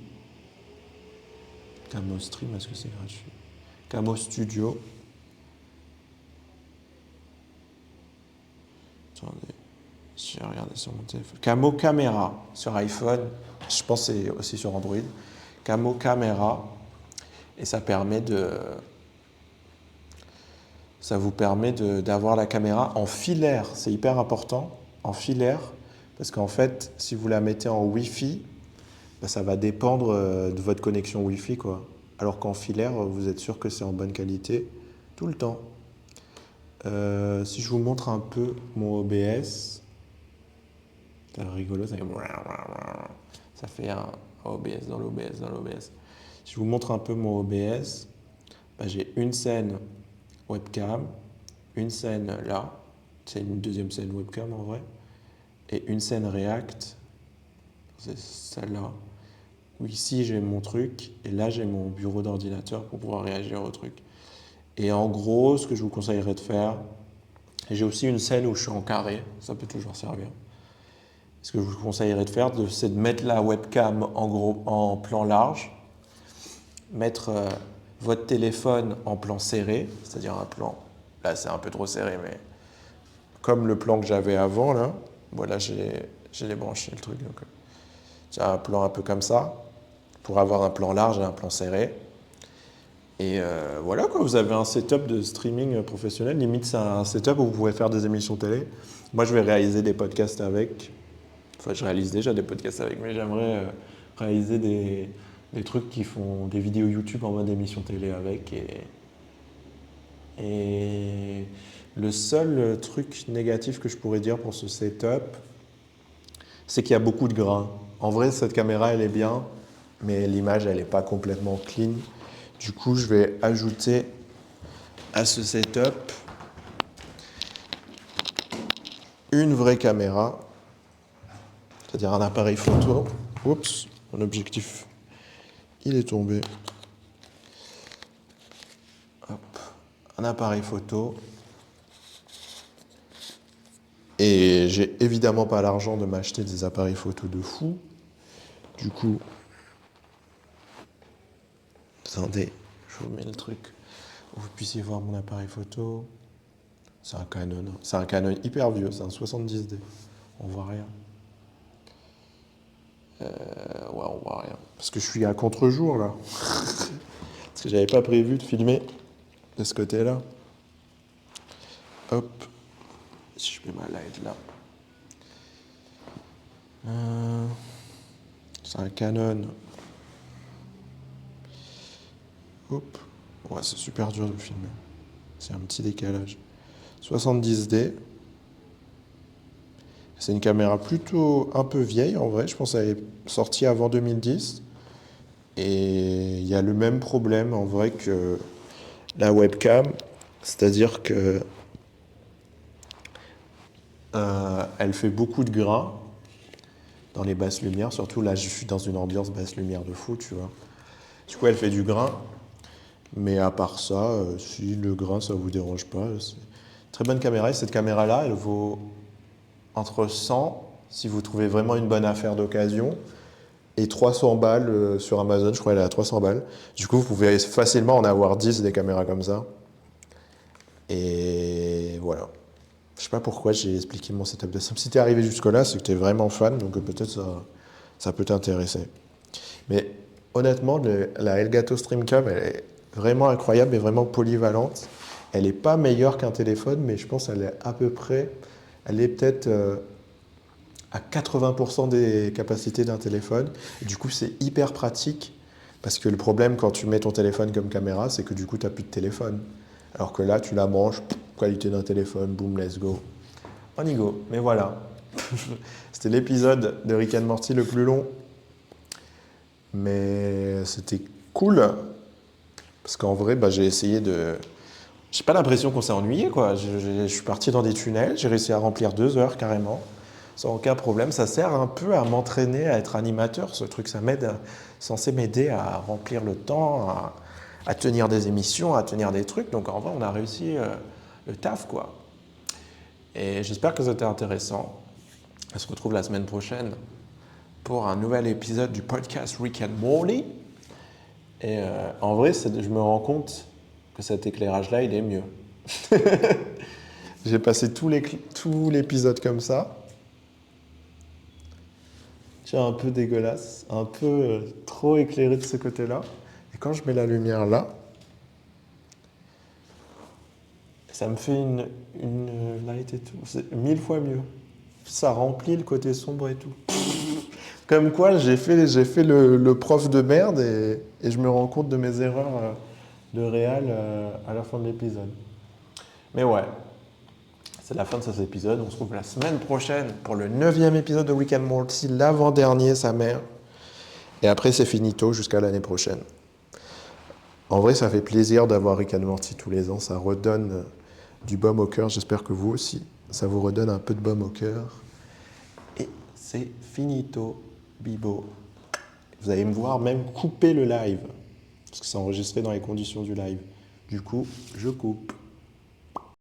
CamoStream, est-ce que c'est gratuit? Camo Studio. Attendez, je vais regarder sur mon téléphone. Camo Camera sur iPhone, je pense que c'est aussi sur Android. Camo Camera, et ça vous permet d'avoir la caméra en filaire. C'est hyper important, en filaire, parce qu'en fait, si vous la mettez en Wi-Fi, bah, ça va dépendre de votre connexion Wi-Fi, quoi. Alors qu'en filaire, vous êtes sûr que c'est en bonne qualité tout le temps. Si je vous montre un peu mon OBS, c'est rigolo, ça fait un OBS dans l'OBS dans l'OBS. Si je vous montre un peu mon OBS, bah, j'ai une scène webcam, une scène là, c'est une deuxième scène webcam en vrai, et une scène React, c'est celle-là, où ici j'ai mon truc, et là j'ai mon bureau d'ordinateur pour pouvoir réagir au truc. Et en gros, ce que je vous conseillerais de faire, et j'ai aussi une scène où je suis en carré, ça peut toujours servir. Ce que je vous conseillerais de faire, c'est de mettre la webcam en gros en plan large, mettre votre téléphone en plan serré, c'est-à-dire un plan, là c'est un peu trop serré, mais comme le plan que j'avais avant, là, voilà, j'ai débranché le truc. Donc, j'ai un plan un peu comme ça, pour avoir un plan large et un plan serré. Et voilà, quoi, vous avez un setup de streaming professionnel. Limite, c'est un setup où vous pouvez faire des émissions télé. Moi, je vais réaliser des podcasts avec. Enfin, je réalise déjà des podcasts avec, mais j'aimerais réaliser des trucs qui font des vidéos YouTube en mode émission télé avec. Et le seul truc négatif que je pourrais dire pour ce setup, c'est qu'il y a beaucoup de grains. En vrai, cette caméra, elle est bien, mais l'image, elle n'est pas complètement clean. Du coup, je vais ajouter à ce setup une vraie caméra, c'est-à-dire un appareil photo. Oups, mon objectif, il est tombé. Hop, un appareil photo. Et j'ai évidemment pas l'argent de m'acheter des appareils photo de fou. Du coup, attendez, je vous mets le truc pour que vous puissiez voir mon appareil photo. C'est un Canon. C'est un Canon hyper vieux, c'est un 70D. On voit rien. Ouais, on voit rien. Parce que je suis à contre-jour là. Parce que j'avais pas prévu de filmer de ce côté-là. Hop. Si je mets ma light là. C'est un Canon. Hop. Ouais, c'est super dur de filmer. C'est un petit décalage. 70D. C'est une caméra plutôt un peu vieille en vrai. Je pense qu'elle est sortie avant 2010. Et il y a le même problème en vrai que la webcam. C'est-à-dire que elle fait beaucoup de grains dans les basses lumières. Surtout là, je suis dans une ambiance basse lumière de fou, tu vois. Du coup, elle fait du grain. Mais à part ça, si le grain, ça vous dérange pas, c'est une très bonne caméra. Et cette caméra-là, elle vaut entre 100, si vous trouvez vraiment une bonne affaire d'occasion, et 300 balles sur Amazon. Je crois qu'elle est à 300 balles. Du coup, vous pouvez facilement en avoir 10 des caméras comme ça. Et voilà. Je sais pas pourquoi j'ai expliqué mon setup de sim. Si t'es arrivé jusque-là, c'est que t'es vraiment fan, donc peut-être ça peut t'intéresser. Mais honnêtement, la Elgato Streamcam, elle est vraiment incroyable et vraiment polyvalente. Elle n'est pas meilleure qu'un téléphone, mais je pense qu'elle est à peu près, elle est peut-être à 80% des capacités d'un téléphone. Et du coup, c'est hyper pratique, parce que le problème quand tu mets ton téléphone comme caméra, c'est que du coup, tu n'as plus de téléphone. Alors que là, tu la branches, qualité d'un téléphone, boum, let's go. On y go. Mais voilà. C'était l'épisode de Rick and Morty le plus long. Mais c'était cool. Parce qu'en vrai, j'ai essayé de... J'ai pas l'impression qu'on s'est ennuyé, quoi. Je suis parti dans des tunnels, j'ai réussi à remplir 2 heures carrément, sans aucun problème. Ça sert un peu à m'entraîner à être animateur, ce truc. Ça m'aide, censé m'aider à remplir le temps, à tenir des émissions, à tenir des trucs. Donc en vrai, on a réussi le taf, quoi. Et j'espère que c'était intéressant. On se retrouve la semaine prochaine pour un nouvel épisode du podcast Rick and Morty. Et en vrai, je me rends compte que cet éclairage-là, il est mieux. J'ai passé tout l'épisode comme ça. C'est un peu dégueulasse, un peu trop éclairé de ce côté-là. Et quand je mets la lumière là, ça me fait une light et tout. C'est 1000 fois mieux. Ça remplit le côté sombre et tout. Comme quoi, j'ai fait le prof de merde et je me rends compte de mes erreurs de réal à la fin de l'épisode. Mais ouais, c'est la fin de cet épisode. On se retrouve la semaine prochaine pour le 9e épisode de Rick and Morty, l'avant-dernier, sa mère. Et après, c'est finito jusqu'à l'année prochaine. En vrai, ça fait plaisir d'avoir Rick and Morty tous les ans. Ça redonne du baume au cœur. J'espère que vous aussi. ça vous redonne un peu de baume au cœur. Et c'est finito, bibo. Vous allez me voir même couper le live, parce que c'est enregistré dans les conditions du live. Du coup, je coupe.